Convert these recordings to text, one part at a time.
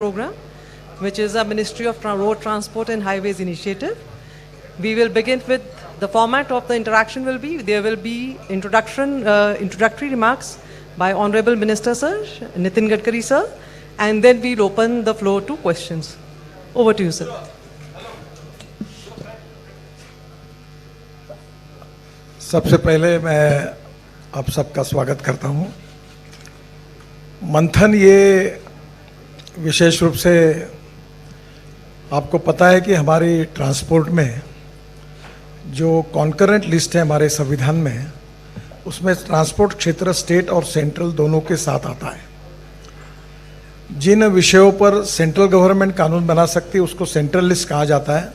program, which is a Ministry of Road Transport and Highways initiative. We will begin with the format of the interaction will be, there will be introductory remarks by Honorable Minister Sir, Nitin Gadkari Sir, and then we'll open the floor to questions. Over to you, sir. सबसे पहले मैं आप सबका स्वागत करता हूं। मंथन ये विशेष रूप से आपको पता है कि हमारी ट्रांसपोर्ट में जो कॉन्करेंट लिस्ट है हमारे संविधान में, उसमें ट्रांसपोर्ट क्षेत्र स्टेट और सेंट्रल दोनों के साथ आता है। जिन विषयों पर सेंट्रल गवर्नमेंट कानून बना सकती है उसको सेंट्रल लिस्ट कहा जाता है,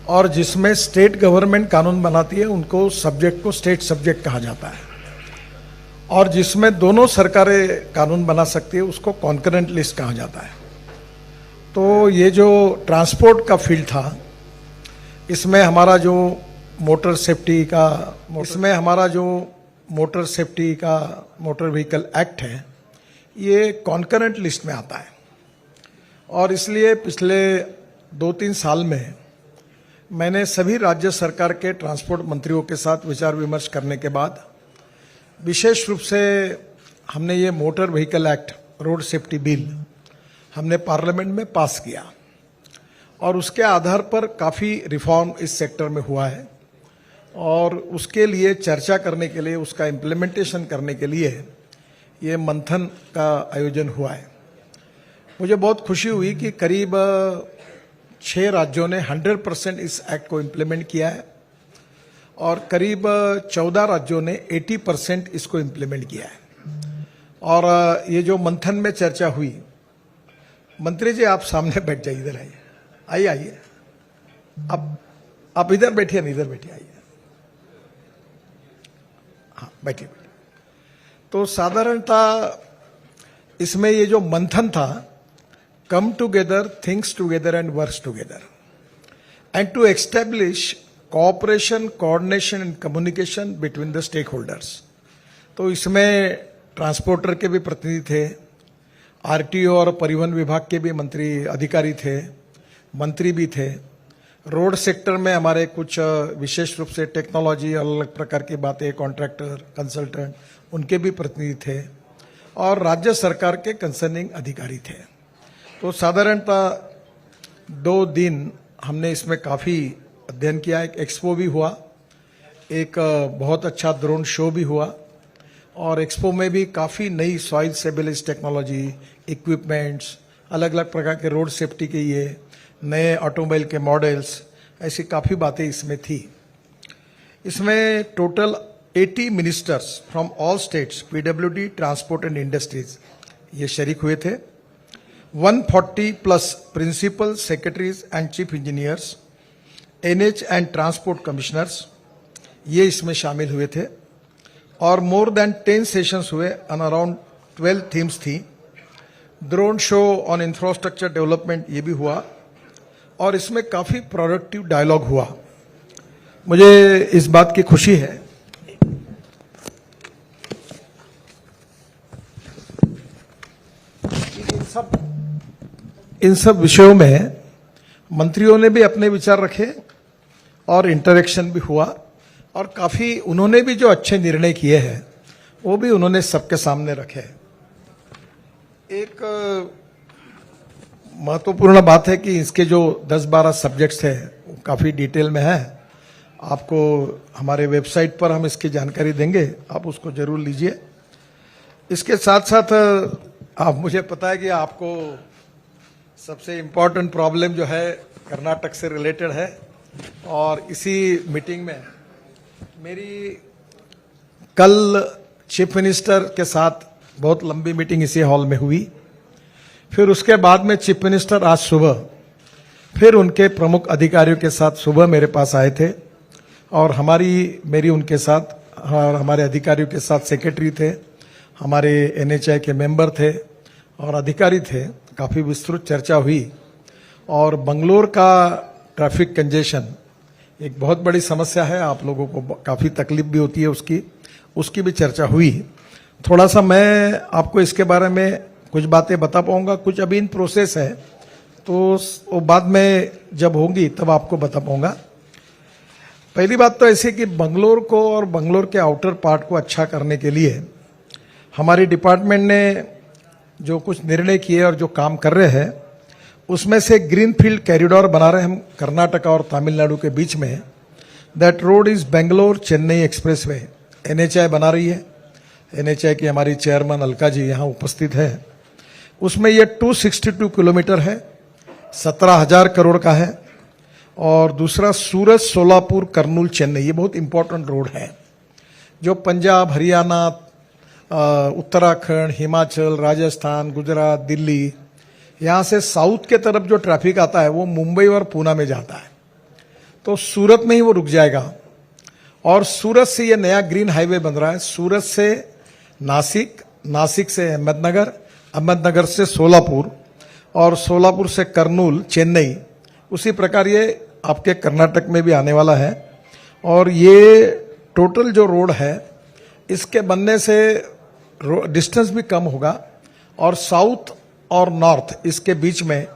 और जिसमें स्टेट गवर्नमेंट कानून बनाती है उनको सब्जेक्ट को स्टेट सब्जेक्ट कहा जाता है, और जिसमें दोनों सरकारें कानून बना सकती है उसको कॉन्करेंट लिस्ट कहा जाता है। तो ये जो ट्रांसपोर्ट का फील्ड था, इसमें हमारा जो मोटर व्हीकल एक्ट है, ये कॉन्करेंट लिस्ट में आता है। और इसलिए पिछले 2-3 साल में मैंने सभी राज्य सरकार के ट्रांसपोर्ट मंत्रियों के साथ विचार विमर्श करने के बाद विशेष रूप से हमने ये motor vehicle act, road safety bill हमने पार्लियामेंट में पास किया, और उसके आधार पर काफ़ी रिफॉर्म इस सेक्टर में हुआ है, और उसके लिए चर्चा करने के लिए, उसका इम्प्लीमेंटेशन करने के लिए ये मंथन का आयोजन हुआ है। मुझे बहुत खुशी हुई कि करीब 6 राज्यों ने 100% इस एक्ट को इम्प्लीमेंट किया है, और करीब 14 राज्यों ने 80% इसको इम्प्लीमेंट किया है। और ये जो मंथन में चर्चा हुई, मंत्री जी आप सामने बैठ जाइए, इधर आइए, आइए, आप इधर बैठिए, नहीं इधर बैठिए, आइए, हाँ बैठिए। तो साधारणतः इसमें ये जो मंथन था, come together, thinks together and works together, and to establish cooperation, coordination and communication between the stake holders. तो इसमें ट्रांसपोर्टर के भी प्रतिनिधि थे, आरटीओ और परिवहन विभाग के भी अधिकारी थे, मंत्री भी थे। रोड सेक्टर में हमारे कुछ विशेष रूप से टेक्नोलॉजी, अलग अलग प्रकार की बातें, कॉन्ट्रैक्टर, कंसल्टेंट, उनके भी प्रतिनिधि थे, और राज्य सरकार के कंसर्निंग अधिकारी थे। तो साधारणतः 2 दिन हमने इसमें काफ़ी अध्ययन किया। एक एक्सपो भी हुआ, एक बहुत अच्छा ड्रोन शो भी हुआ, और एक्सपो में भी काफ़ी नई सॉइल स्टेबिलिटी टेक्नोलॉजी, इक्विपमेंट्स, अलग अलग प्रकार के रोड सेफ्टी के ये नए ऑटोमोबाइल के मॉडल्स, ऐसी काफ़ी बातें इसमें थी। इसमें total 80 ministers from all states, PWD, transport and industries, ये शरीक हुए थे। 140 plus principal secretaries and chief engineers, NH and transport commissioners, ये इसमें शामिल हुए थे। और मोर देन 10 सेशंस हुए, ऑन अराउंड 12 थीम्स थी। Drone show on infrastructure development ये भी हुआ, और इसमें काफ़ी प्रोडक्टिव डायलॉग हुआ। मुझे इस बात की खुशी है इन सब विषयों में मंत्रियों ने भी अपने विचार रखे, और इंटरेक्शन भी हुआ, और काफ़ी उन्होंने भी जो अच्छे निर्णय किए हैं वो भी उन्होंने सबके सामने रखे। एक महत्वपूर्ण बात है कि इसके जो 10-12 सब्जेक्ट्स थे वो काफ़ी डिटेल में है। आपको हमारे वेबसाइट पर हम इसकी जानकारी देंगे, आप उसको जरूर लीजिए। इसके साथ साथ आप, मुझे पता है कि आपको सबसे इम्पोर्टेंट प्रॉब्लम जो है कर्नाटक से रिलेटेड है, और इसी मीटिंग में मेरी कल चीफ मिनिस्टर के साथ बहुत लंबी मीटिंग इसी हॉल में हुई। फिर उसके बाद में चीफ मिनिस्टर आज सुबह फिर उनके प्रमुख अधिकारियों के साथ सुबह मेरे पास आए थे, और मेरी उनके साथ, और हमारे अधिकारियों के साथ सेक्रेटरी थे, हमारे एनएचआई के मेंबर थे और अधिकारी थे। काफ़ी विस्तृत चर्चा हुई, और बंगलोर का ट्रैफिक कंजेशन एक बहुत बड़ी समस्या है, आप लोगों को काफ़ी तकलीफ भी होती है उसकी भी चर्चा हुई। थोड़ा सा मैं आपको इसके बारे में कुछ बातें बता पाऊंगा, कुछ अभी इन प्रोसेस है, तो वो बाद में जब होंगी तब आपको बता पाऊंगा। पहली बात तो ऐसी कि बंगलोर को और बंगलोर के आउटर पार्ट को अच्छा करने के लिए हमारी डिपार्टमेंट ने जो कुछ निर्णय किए और जो काम कर रहे हैं, उसमें से ग्रीनफील्ड कॉरिडोर बना रहे हम कर्नाटका और तमिलनाडु के बीच में। That road is Bangalore Chennai expressway. NHAI बना रही है। एनएचआई की हमारी चेयरमैन अलका जी यहाँ उपस्थित है। उसमें ये 262 किलोमीटर है, 17,000 करोड़ का है। और दूसरा सूरत सोलापुर कर्नूल चेन्नई, ये बहुत इंपॉर्टेंट रोड है जो पंजाब, हरियाणा, उत्तराखंड, हिमाचल, राजस्थान, गुजरात, दिल्ली, यहाँ से साउथ के तरफ जो ट्रैफिक आता है वो मुंबई और पूना में जाता है, तो सूरत में ही वो रुक जाएगा। और सूरत से ये नया ग्रीन हाईवे बन रहा है, सूरत से नासिक, नासिक से अहमदनगर, अहमदनगर से सोलापुर और सोलापुर से कर्नूल चेन्नई। उसी प्रकार ये आपके कर्नाटक में भी आने वाला है। और ये टोटल जो रोड है, इसके बनने से डिस्टेंस भी कम होगा और साउथ और नॉर्थ इसके बीच में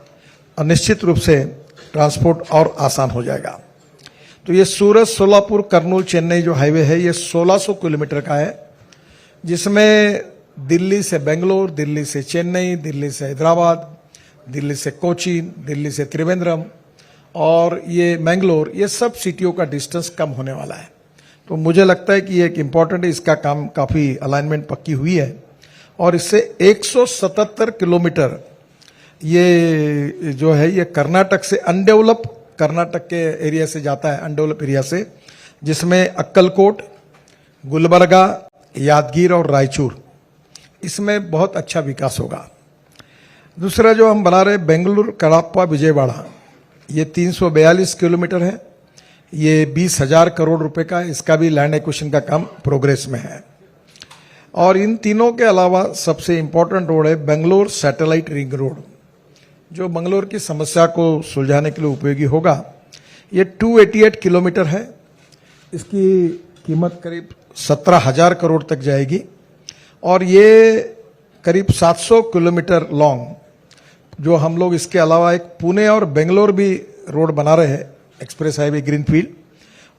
निश्चित रूप से ट्रांसपोर्ट और आसान हो जाएगा। तो ये सूरत सोलापुर कर्नूल चेन्नई जो हाईवे है, ये 1600 किलोमीटर का है, जिसमें दिल्ली से बेंगलोर, दिल्ली से चेन्नई, दिल्ली से हैदराबाद, दिल्ली से कोचीन, दिल्ली से त्रिवेंद्रम और ये मैंगलोर, ये सब सिटियों का डिस्टेंस कम होने वाला है। तो मुझे लगता है कि ये एक इम्पॉर्टेंट है, इसका काम काफ़ी अलाइनमेंट पक्की हुई है। और इससे 177 किलोमीटर ये जो है ये कर्नाटक से अनडेवलप, कर्नाटक के एरिया से जाता है, अनडेवलप एरिया से, जिसमें अक्कलकोट, गुलबर्गा, यादगीर और रायचूर, इसमें बहुत अच्छा विकास होगा। दूसरा जो हम बना रहे बेंगलुरु कड़ाप्पा विजयवाड़ा, ये 342 किलोमीटर है, ये 20,000 करोड़ रुपए का, इसका भी लैंड एक्विजिशन का काम प्रोग्रेस में है। और इन तीनों के अलावा सबसे इंपॉर्टेंट रोड है बेंगलोर सैटेलाइट रिंग रोड, जो बंगलोर की समस्या को सुलझाने के लिए उपयोगी होगा। ये 288 किलोमीटर है, इसकी कीमत करीब 17,000 करोड़ तक जाएगी। और ये करीब 700 किलोमीटर लॉन्ग, जो हम लोग इसके अलावा एक पुणे और बेंगलोर भी रोड बना रहे हैं, एक्सप्रेस हाईवे ग्रीनफील्ड,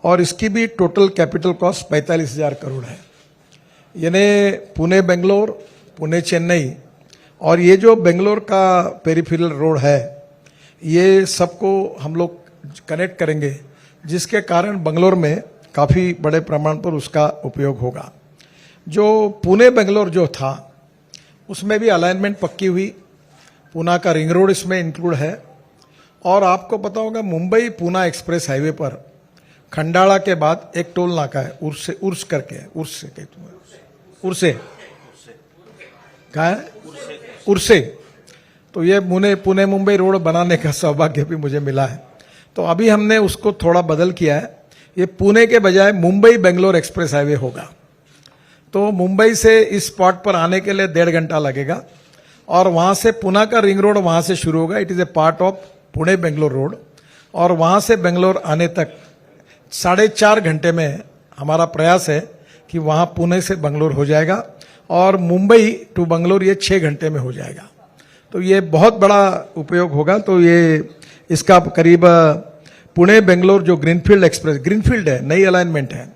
और इसकी भी टोटल कैपिटल कॉस्ट 45,000 करोड़ है। यानी पुणे बेंगलोर, पुणे चेन्नई, और ये जो बेंगलोर का पेरिफेरल रोड है, ये सबको हम लोग कनेक्ट करेंगे, जिसके कारण बेंगलोर में काफ़ी बड़े प्रमाण पर उसका उपयोग होगा। जो पुणे बेंगलोर जो था, उसमें भी अलाइनमेंट पक्की हुई, पूना का रिंग रोड इसमें इंक्लूड है। और आपको पता होगा मुंबई पूना एक्सप्रेस हाईवे पर खंडाला के बाद एक टोल नाका है, उर्स करके, उर्से कहा है, उर्से। तो ये पुणे मुंबई रोड बनाने का सौभाग्य भी मुझे मिला है। तो अभी हमने उसको थोड़ा बदल किया है, ये पुणे के बजाय मुंबई बेंगलोर एक्सप्रेस हाईवे होगा। तो मुंबई से इस स्पॉट पर आने के लिए 1.5 घंटा लगेगा और वहां से पुणे का रिंग रोड वहां से शुरू होगा। It is a part of Pune Bangalore road, और वहां से बेंगलोर आने तक 4.5 घंटे में हमारा प्रयास है कि वहां पुणे से बेंगलोर हो जाएगा, और मुंबई टू बेंगलोर ये 6 घंटे में हो जाएगा। तो ये बहुत बड़ा उपयोग होगा। तो ये इसका करीब पुणे बेंगलोर जो ग्रीनफील्ड एक्सप्रेस, ग्रीनफील्ड है, नई अलाइनमेंट है,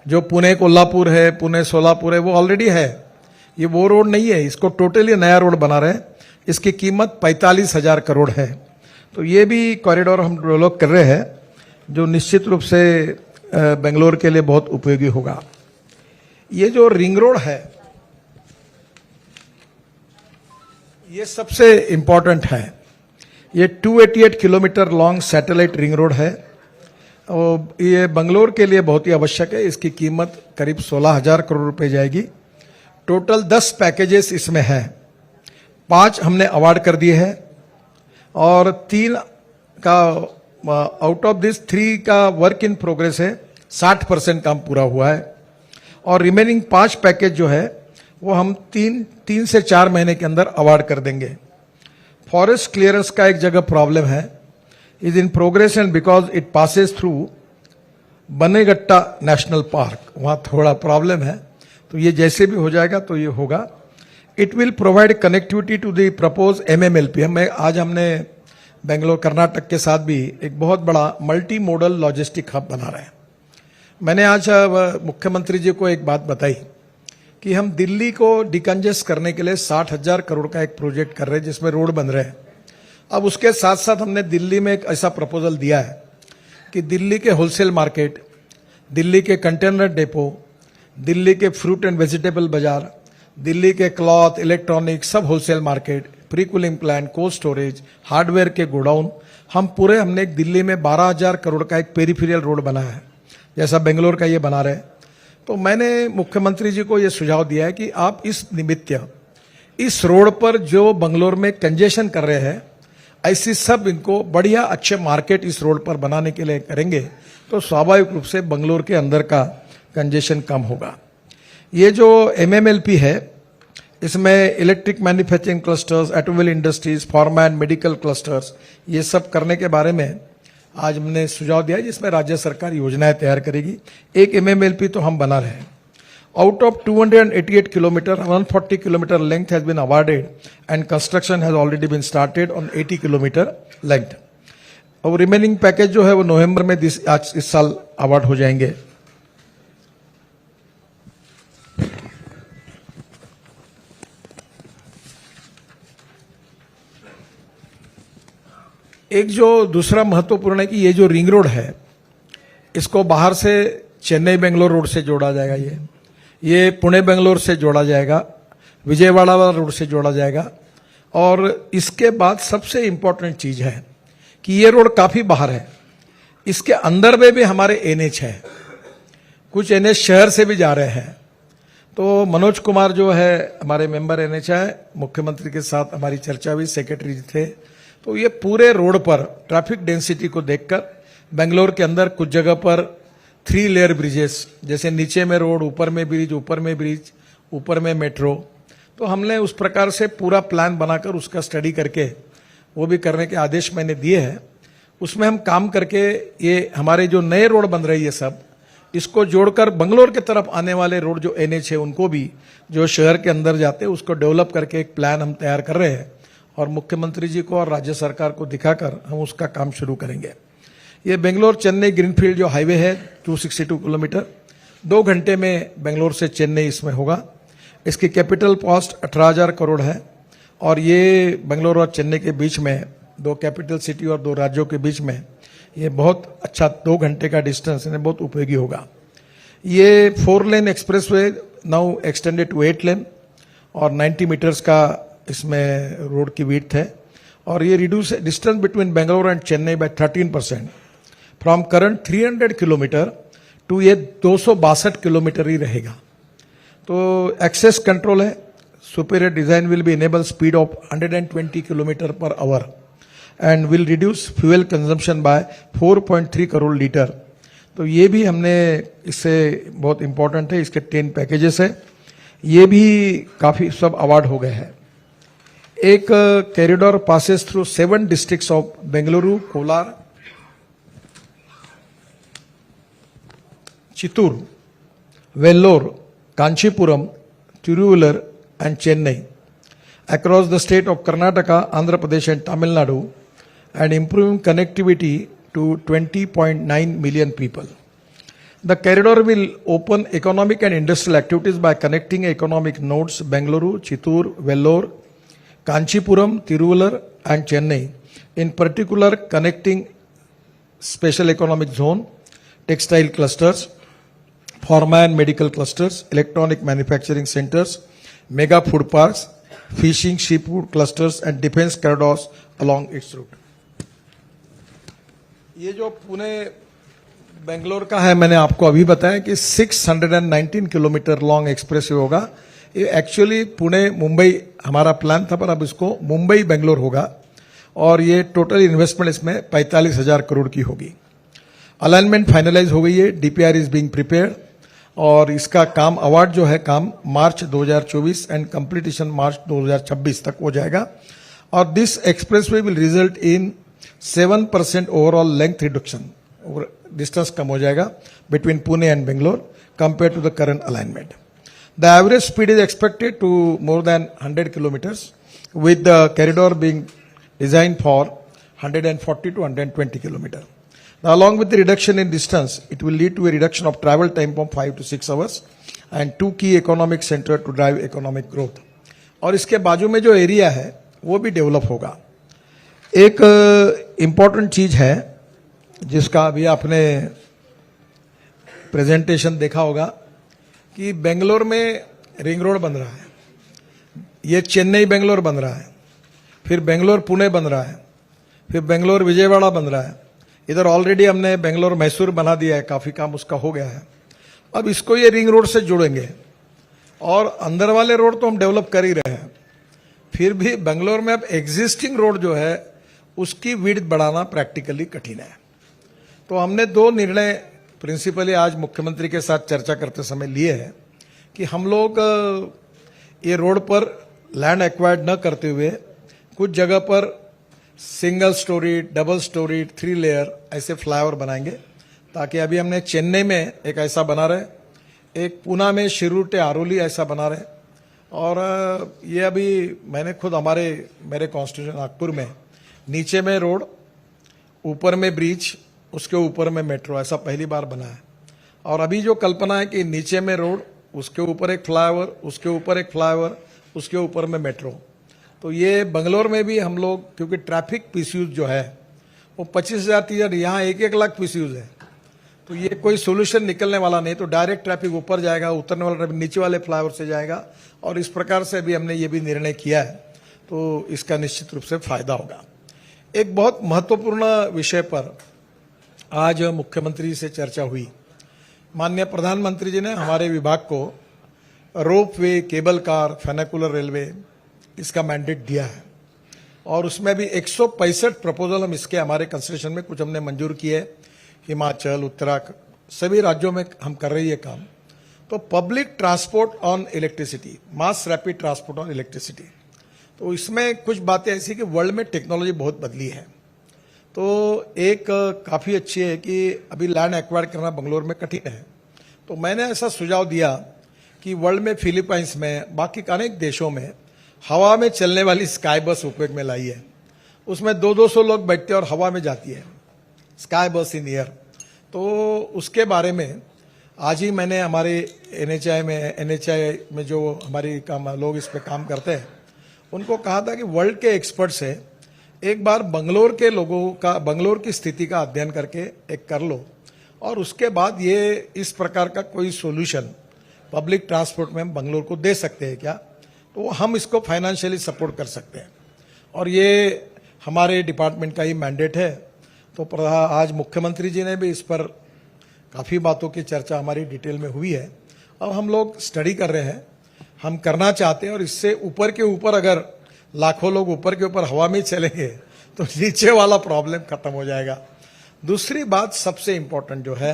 जो पुणे कोल्हापुर है, पुणे सोलापुर है, वो ऑलरेडी है। ये वो रोड नहीं है, इसको टोटली नया रोड बना रहे हैं। इसकी कीमत 45,000 करोड़ है। तो ये भी कॉरिडोर हम डेवलप कर रहे हैं, जो निश्चित रूप से बेंगलोर के लिए बहुत उपयोगी होगा। ये जो रिंग रोड है, ये सबसे इंपॉर्टेंट है। ये 288 kilometre long satellite ring road है, और ये बेंगलोर के लिए बहुत ही आवश्यक है। इसकी कीमत करीब 16,000 करोड़ रुपए जाएगी। टोटल 10 पैकेजेस इसमें है, 5 हमने अवार्ड कर दिए हैं, और 3 का आउट ऑफ दिस 3 का वर्क इन प्रोग्रेस है, 60% काम पूरा हुआ है। और रिमेनिंग 5 पैकेज जो है वो हम 3 से 4 महीने के अंदर अवार्ड कर देंगे। फॉरेस्ट क्लियरेंस का एक जगह प्रॉब्लम है, is in progress, and because it passes through Bannerghatta national park, वहां थोड़ा प्रॉब्लम है। तो ये जैसे भी हो जाएगा तो ये होगा। It will provide connectivity to the proposed MMLP. हमने बेंगलोर कर्नाटक के साथ भी एक बहुत बड़ा मल्टी मॉडल लॉजिस्टिक हब बना रहे हैं। मैंने आज मुख्यमंत्री जी को एक बात बताई कि हम दिल्ली को डिकंजेस्ट करने के लिए 60,000 करोड़ का एक प्रोजेक्ट कर रहे हैं जिसमें रोड बन रहे हैं। अब उसके साथ साथ हमने दिल्ली में एक ऐसा प्रपोजल दिया है कि दिल्ली के होलसेल मार्केट, दिल्ली के कंटेनर डेपो, दिल्ली के फ्रूट एंड वेजिटेबल बाजार, दिल्ली के क्लॉथ, इलेक्ट्रॉनिक, सब wholesale market, pre cooling plant, cold storage, hardware के गोडाउन, हमने एक दिल्ली में 12,000 करोड़ का एक पेरिफेरियल रोड बनाया है, जैसा बेंगलोर का ये बना रहे। तो मैंने मुख्यमंत्री जी को ये सुझाव दिया है कि आप इस निमित्त इस रोड पर जो बेंगलोर में कंजेशन कर रहे हैं, ऐसी सब इनको बढ़िया अच्छे मार्केट इस रोड पर बनाने के लिए करेंगे तो स्वाभाविक रूप से बेंगलोर के अंदर का कंजेशन कम होगा। ये जो MMLP है, इसमें electric manufacturing clusters, automobile industries, pharma and medical clusters, ये सब करने के बारे में आज हमने सुझाव दिया है, जिसमें राज्य सरकार योजनाएं तैयार करेगी। एक MMLP तो हम बना रहे हैं। Out of 288 kilometre, 140 kilometre length has been awarded and construction has already been started on 80 kilometre length. और रिमेनिंग पैकेज जो है वो नवंबर में इस साल अवार्ड हो जाएंगे। एक जो दूसरा महत्वपूर्ण है कि ये जो रिंग रोड है, इसको बाहर से चेन्नई बेंगलोर रोड से जोड़ा जाएगा। ये पुणे बेंगलोर से जोड़ा जाएगा, विजयवाड़ा वाला रोड से जोड़ा जाएगा। और इसके बाद सबसे इंपॉर्टेंट चीज है कि ये रोड काफी बाहर है, इसके अंदर में भी हमारे NH है, कुछ NH शहर से भी जा रहे हैं। तो मनोज कुमार जो है हमारे मेंबर NH है, मुख्यमंत्री के साथ हमारी चर्चा हुई, सेक्रेटरी जी थे। तो ये पूरे रोड पर ट्रैफिक डेंसिटी को देखकर बेंगलोर के अंदर कुछ जगह पर 3 लेयर ब्रिजेस, जैसे नीचे में रोड, ऊपर में ब्रिज, ऊपर में ब्रिज, ऊपर में मेट्रो, तो हमने उस प्रकार से पूरा प्लान बनाकर उसका स्टडी करके वो भी करने के आदेश मैंने दिए हैं। उसमें हम काम करके ये हमारे जो नए रोड बन रही है सब, इसको जोड़कर बेंगलोर की तरफ आने वाले रोड जो NH है उनको भी, जो शहर के अंदर जाते हैं, उसको डेवलप करके एक प्लान हम तैयार कर रहे हैं और मुख्यमंत्री जी को और राज्य सरकार को दिखाकर हम उसका काम शुरू करेंगे। ये बेंगलोर चेन्नई ग्रीनफील्ड जो हाईवे है 262 किलोमीटर, 2 घंटे में बेंगलोर से चेन्नई इसमें होगा। इसकी कैपिटल कॉस्ट 18,000 करोड़ है और ये बेंगलोर और चेन्नई के बीच में, 2 कैपिटल सिटी और 2 राज्यों के बीच में ये बहुत अच्छा 2 घंटे का डिस्टेंस इन्हें बहुत उपयोगी होगा। ये 4 lane expressway now extended to 8 lane और 90 मीटर्स का इसमें रोड की विड्थ है और ये reduce distance between Bangalore and Chennai by 13% from current 300 kilometre to ये 262 किलोमीटर ही रहेगा। तो एक्सेस कंट्रोल है, superior design will be enable speed of 120 kilometre per hour and will reduce fuel consumption by 4.3 crore litre. तो ये भी हमने इससे बहुत इंपॉर्टेंट है, इसके 10 पैकेजेस है, ये भी काफी सब अवार्ड हो गए हैं। एक corridor passes through 7 districts of Bengaluru, Kolar, Chittoor, Vellore, Kanchipuram, Tiruvallur and Chennai across the state of Karnataka, Andhra Pradesh and Tamil Nadu and improving connectivity to 20.9 million people. The corridor will open economic and industrial activities by connecting economic nodes Bengaluru, Chittoor, Vellore, Kanchipuram, Tiruvallur and Chennai. In particular, connecting special economic zone, textile clusters, pharma and medical clusters, electronic manufacturing centers, mega food parks, fishing, seafood clusters and defense corridors along its route. ये जो पुणे बेंगलोर का है, मैंने आपको अभी बताया कि 619 kilometre long express होगा। ये एक्चुअली पुणे मुंबई हमारा प्लान था, पर अब इसको मुंबई बेंगलोर होगा और ये टोटल इन्वेस्टमेंट इसमें 45,000 करोड़ की होगी। अलाइनमेंट फाइनलाइज हो गई है, DPR इज बीइंग प्रिपेयर्ड और इसका काम अवार्ड जो है काम मार्च 2024 एंड कंप्लीटेशन मार्च 2026 तक हो जाएगा। और this expressway will result in 7% overall length reduction, distance कम हो जाएगा between Pune and Bangalore compare to the current alignment. The average speed is expected to more than 100 kilometers, with the corridor being designed for 140 to 120 kilometers. Now, along with the reduction in distance, it will lead to a reduction of travel time from 5 to 6 hours and two key economic center to drive economic growth. और इसके बाजू में जो area है वो भी develop होगा. एक इम्पॉर्टेंट चीज है जिसका अभी आपने प्रेजेंटेशन देखा होगा कि बेंगलोर में रिंग रोड बन रहा है, ये चेन्नई बेंगलोर बन रहा है, फिर बेंगलोर पुणे बन रहा है, फिर बेंगलोर विजयवाड़ा बन रहा है. इधर ऑलरेडी हमने बेंगलोर मैसूर बना दिया है, काफी काम उसका हो गया है. अब इसको ये रिंग रोड से जोड़ेंगे और अंदर वाले रोड तो हम डेवलप कर ही रहे हैं. फिर भी बेंगलोर में अब एग्जिस्टिंग रोड जो है उसकी विड्थ बढ़ाना प्रैक्टिकली कठिन है. तो हमने दो निर्णय प्रिंसिपली आज मुख्यमंत्री के साथ चर्चा करते समय लिए हैं कि हम लोग ये रोड पर लैंड एक्वायर्ड न करते हुए कुछ जगह पर single storey, double storey, 3 layer ऐसे फ्लाईओवर बनाएंगे, ताकि अभी हमने चेन्नई में एक ऐसा बना रहे, एक पूना में शिरूर टे आरोली ऐसा बना रहे, और ये अभी मैंने खुद मेरे कॉन्स्टिट्यूशन नागपुर में नीचे में रोड, ऊपर में ब्रिज, उसके ऊपर में मेट्रो ऐसा पहली बार बना है. और अभी जो कल्पना है कि नीचे में रोड, उसके ऊपर एक फ्लाईओवर, उसके ऊपर एक फ्लाईओवर, उसके ऊपर में मेट्रो. तो ये बंगलोर में भी हम लोग, क्योंकि ट्रैफिक पीसीयूज जो है वो 25,000 30,000, यहाँ 1-1 लाख पीसीयूज है, तो ये कोई सोल्यूशन निकलने वाला नहीं. तो डायरेक्ट ट्रैफिक ऊपर जाएगा, उतरने वाला ट्रैफिक नीचे वाले फ्लाईओवर से जाएगा, और इस प्रकार से भी हमने ये भी निर्णय किया है. तो इसका निश्चित रूप से फायदा होगा. एक बहुत महत्वपूर्ण विषय पर आज मुख्यमंत्री से चर्चा हुई. माननीय प्रधानमंत्री जी ने हमारे विभाग को रोप वे, केबल कार, फेनिकुलर रेलवे इसका मैंडेट दिया है, और उसमें भी 165 प्रपोजल हम इसके हमारे कंस्ट्रक्शन में कुछ हमने मंजूर किए. हिमाचल, उत्तराखंड, सभी राज्यों में हम कर रही है काम. तो public transport on electricity, mass rapid transport on electricity, तो इसमें कुछ बातें ऐसी कि वर्ल्ड में टेक्नोलॉजी बहुत बदली है. तो एक काफी अच्छी है कि अभी लैंड एक्वायर करना बंगलोर में कठिन है. तो मैंने ऐसा सुझाव दिया कि वर्ल्ड में फिलीपाइंस में, बाकी अनेक देशों में हवा में चलने वाली स्काई बस उपयोग में लाई है. उसमें 200-200 लोग बैठते हैं और हवा में जाती है, स्काई बस इन एयर. तो उसके बारे में आज ही मैंने हमारे एनएचआई में जो हमारी लोग इस पे काम करते हैं उनको कहा था कि वर्ल्ड के एक्सपर्ट से एक बार बंगलोर के लोगों का, बंगलोर की स्थिति का अध्ययन करके एक कर लो, और उसके बाद ये इस प्रकार का कोई सॉल्यूशन पब्लिक ट्रांसपोर्ट में हम बंगलोर को दे सकते हैं क्या, तो हम इसको फाइनेंशियली सपोर्ट कर सकते हैं. और ये हमारे डिपार्टमेंट का ही मैंडेट है. तो आज मुख्यमंत्री जी ने भी इस पर काफ़ी बातों की चर्चा हमारी डिटेल में हुई है. अब हम लोग स्टडी कर रहे हैं, हम करना चाहते हैं, और इससे ऊपर के ऊपर अगर लाखों लोग ऊपर के ऊपर हवा में चलेंगे तो नीचे वाला प्रॉब्लम खत्म हो जाएगा. दूसरी बात सबसे इंपॉर्टेंट जो है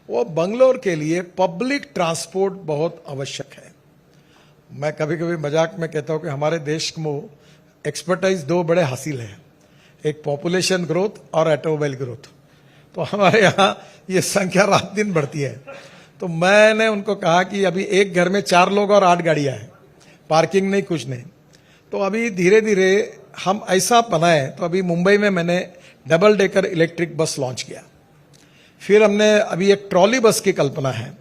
वो बंगलोर के लिए पब्लिक ट्रांसपोर्ट बहुत आवश्यक है. मैं कभी कभी मजाक में कहता हूं कि हमारे देश में एक्सपर्टाइज 2 बड़े हासिल हैं, एक पॉपुलेशन ग्रोथ और ऑटोमोबाइल ग्रोथ. तो हमारे यहाँ ये संख्या रात दिन बढ़ती है. तो मैंने उनको कहा कि अभी एक घर में 4 लोग और 8 गाड़ियां हैं, पार्किंग नहीं, कुछ नहीं. तो अभी धीरे धीरे हम ऐसा बनाए. तो अभी मुंबई में मैंने double decker electric bus launch किया. फिर हमने अभी एक ट्रॉली बस की कल्पना है.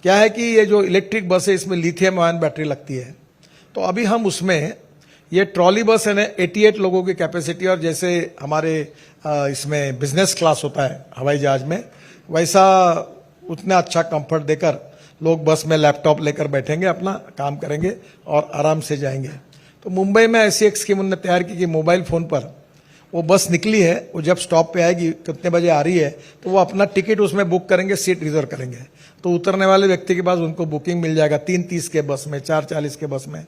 क्या है कि ये जो इलेक्ट्रिक बस है इसमें लिथियम आयन बैटरी लगती है. तो अभी हम उसमें ये ट्रॉली बस है ना, 88 लोगों की कैपेसिटी, और जैसे हमारे इसमें बिजनेस क्लास होता है हवाई जहाज में, वैसा उतना अच्छा कंफर्ट देकर लोग बस में लैपटॉप लेकर बैठेंगे, अपना काम करेंगे और आराम से जाएंगे. तो मुंबई में ऐसी एक स्कीम उन्होंने तैयार की कि मोबाइल फोन पर वो बस निकली है, वो जब स्टॉप पे आएगी, कितने बजे आ रही है, तो वो अपना टिकट उसमें बुक करेंगे, सीट रिजर्व करेंगे. तो उतरने वाले व्यक्ति के पास उनको बुकिंग मिल जाएगा 3:30 के बस में, 4:40 के बस में.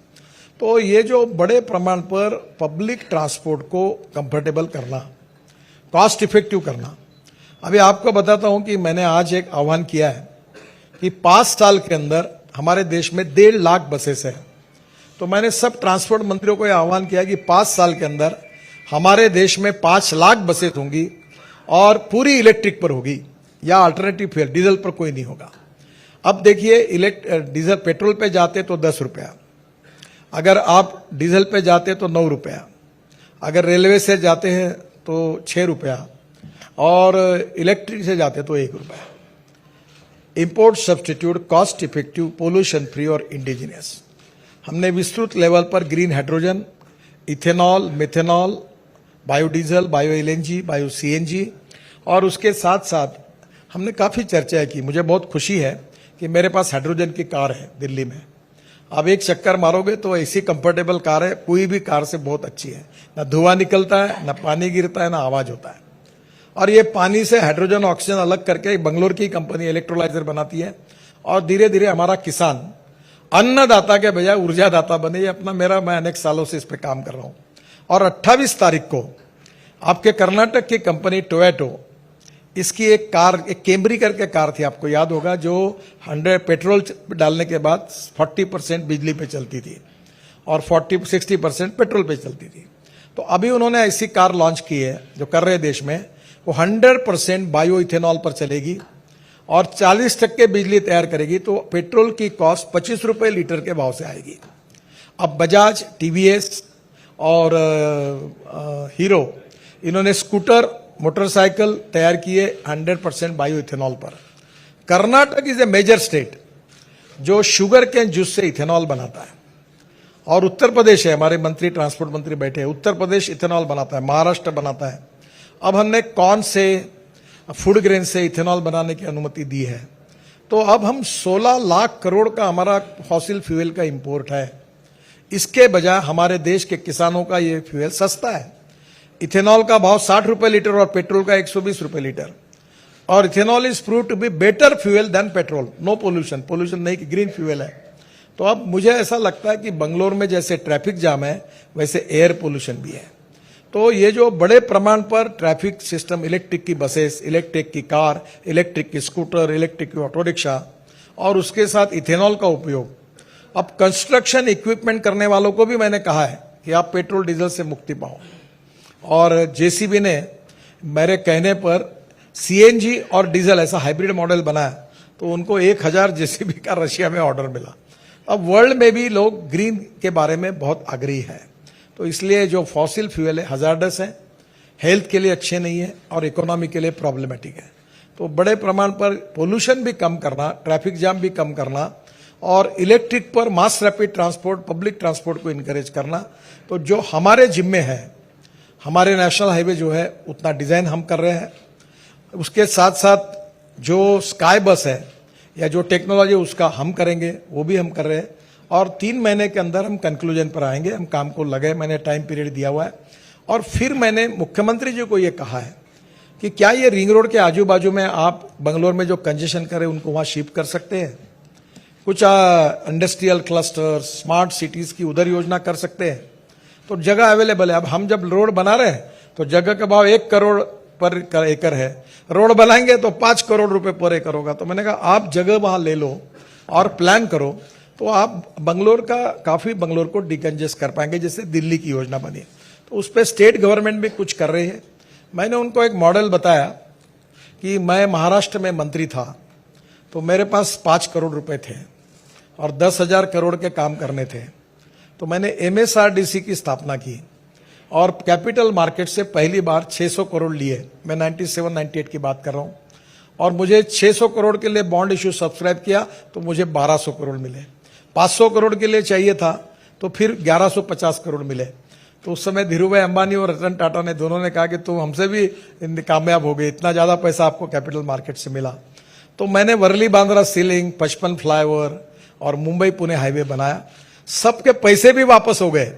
तो ये जो बड़े प्रमाण पर पब्लिक ट्रांसपोर्ट को कंफर्टेबल करना, कॉस्ट इफेक्टिव करना. अभी आपको बताता हूं कि मैंने आज एक आह्वान किया है कि 5 साल के अंदर हमारे देश में 1.5 लाख बसेस है. तो मैंने सब ट्रांसपोर्ट मंत्रियों को यह आह्वान किया कि 5 साल के अंदर हमारे देश में 5 लाख बसेस होंगी और पूरी इलेक्ट्रिक पर होगी, या अल्टरनेटिव फ्यूल, डीजल पर कोई नहीं होगा. अब देखिए डीजल पेट्रोल पे जाते तो 10 रुपया, अगर आप डीजल पे जाते तो 9 रुपया, अगर रेलवे से जाते हैं तो 6 रुपया और इलेक्ट्रिक से जाते तो 1 रुपया। Import substitute cost effective, pollution free और इंडिजिनियस। हमने विस्तृत लेवल पर green hydrogen, ethanol, methanol, biodiesel, bio LNG, bio CNG और उसके साथ साथ हमने काफ़ी चर्चा की। मुझे बहुत खुशी है कि मेरे पास हाइड्रोजन की कार है दिल्ली में। आप एक चक्कर मारोगे तो ऐसी कंफर्टेबल कार है, कोई भी कार से बहुत अच्छी है। ना धुआं निकलता है, ना पानी गिरता है, ना आवाज होता है। और ये पानी से हाइड्रोजन ऑक्सीजन अलग करके बंगलोर की कंपनी इलेक्ट्रोलाइजर बनाती है और धीरे धीरे हमारा किसान अन्नदाता के बजाय ऊर्जादाता बने। ये अपना मैं अनेक सालों से इस पर काम कर रहा हूं। और 28 तारीख को आपके कर्नाटक की कंपनी टोयोटो, इसकी एक कार, एक कैमरी करके कार थी, आपको याद होगा, जो 100 पेट्रोल डालने के बाद 40% बिजली पे चलती थी और 60% पेट्रोल पे चलती थी। तो अभी उन्होंने ऐसी कार लॉन्च की है जो कर रहे देश में, वो 100% बायो इथेनॉल पर चलेगी और 40% बिजली तैयार करेगी। तो पेट्रोल की कॉस्ट 25 रुपए लीटर के भाव से आएगी। अब बजाज, टीवीएस और हीरो, इन्होंने स्कूटर, मोटरसाइकिल तैयार किए 100% बायो इथेनॉल पर। Karnataka is a major state जो शुगर केन जूस से इथेनॉल बनाता है और उत्तर प्रदेश है, हमारे मंत्री, ट्रांसपोर्ट मंत्री बैठे हैं, उत्तर प्रदेश इथेनॉल बनाता है, महाराष्ट्र बनाता है। अब हमने कॉर्न से, फूड ग्रेन से इथेनॉल बनाने की अनुमति दी है। तो अब हम 16 लाख करोड़ का हमारा फॉसिल फ्यूल का इंपोर्ट है। इसके बजाय हमारे देश के किसानों का ये फ्यूल सस्ता है। इथेनॉल का भाव 60 रुपए लीटर और पेट्रोल का 120 रुपए लीटर। और ethanol is prove to be better fuel than petrol. No pollution, pollution नहीं, कि ग्रीन फ्यूल है। तो अब मुझे ऐसा लगता है कि बंगलोर में जैसे ट्रैफिक जाम है वैसे एयर पोल्यूशन भी है। तो ये जो बड़े प्रमाण पर ट्रैफिक सिस्टम, इलेक्ट्रिक की बसेस, इलेक्ट्रिक की कार, इलेक्ट्रिक की स्कूटर, इलेक्ट्रिक की ऑटो रिक्शा और उसके साथ इथेनॉल का उपयोग, अब कंस्ट्रक्शन इक्विपमेंट करने वालों को भी मैंने कहा है कि आप पेट्रोल डीजल से मुक्ति पाओ। और जेसीबी ने मेरे कहने पर सीएनजी और डीजल ऐसा हाइब्रिड मॉडल बनाया तो उनको 1000 जेसीबी का रशिया में ऑर्डर मिला। अब वर्ल्ड में भी लोग ग्रीन के बारे में बहुत आग्रही है। तो इसलिए जो फॉसिल फ्यूल है हजार्डस है, हेल्थ के लिए अच्छे नहीं है और इकोनॉमी के लिए प्रॉब्लमेटिक है। तो बड़े प्रमाण पर पोल्यूशन भी कम करना, ट्रैफिक जाम भी कम करना और इलेक्ट्रिक पर mass rapid transport, public transport को इनकरेज करना, तो जो हमारे जिम्मे है, हमारे नेशनल हाईवे जो है उतना डिजाइन हम कर रहे हैं। उसके साथ साथ जो स्काई बस है या जो टेक्नोलॉजी उसका हम करेंगे, वो भी हम कर रहे हैं। और 3 महीने के अंदर हम कंक्लूजन पर आएंगे। हम काम को लगे, मैंने टाइम पीरियड दिया हुआ है। और फिर मैंने मुख्यमंत्री जी को ये कहा है कि क्या ये रिंग रोड के आजू बाजू में आप बंगलोर में जो कंजेशन करें उनको वहां शिफ्ट कर सकते हैं। कुछ इंडस्ट्रियल क्लस्टर, स्मार्ट सिटीज की उधर योजना कर सकते हैं। तो जगह अवेलेबल है। अब हम जब रोड बना रहे हैं तो जगह का भाव 1 करोड़ पर एकड़ है, रोड बनाएंगे तो 5 करोड़ रुपए पर एकड़ होगा। तो मैंने कहा आप जगह वहां ले लो और प्लान करो तो आप बंगलोर को डिकंजेस्ट कर पाएंगे, जैसे दिल्ली की योजना बनी। तो उस पर स्टेट गवर्नमेंट भी कुछ कर रही है। मैंने उनको एक मॉडल बताया कि मैं महाराष्ट्र में मंत्री था तो मेरे पास 5 करोड़ रुपए थे और 10,000 करोड़ के काम करने थे। तो मैंने एमएसआरडीसी की स्थापना की और कैपिटल मार्केट से पहली बार 600 करोड़ लिए। मैं 97-98 की बात कर रहा हूं। और मुझे 600 करोड़ के लिए बॉन्ड इश्यू सब्सक्राइब किया तो मुझे 1200 करोड़ मिले। 500 करोड़ के लिए चाहिए था तो फिर 1150 करोड़ मिले। तो उस समय धीरूभाई अंबानी और रतन टाटा ने दोनों ने कहा कि तुम हमसे भी कामयाब हो गए, इतना ज्यादा पैसा आपको कैपिटल मार्केट से मिला। तो मैंने वर्ली बांद्रा सीलिंग, 55 फ्लाईओवर और मुंबई पुणे हाईवे बनाया। सबके पैसे भी वापस हो गए।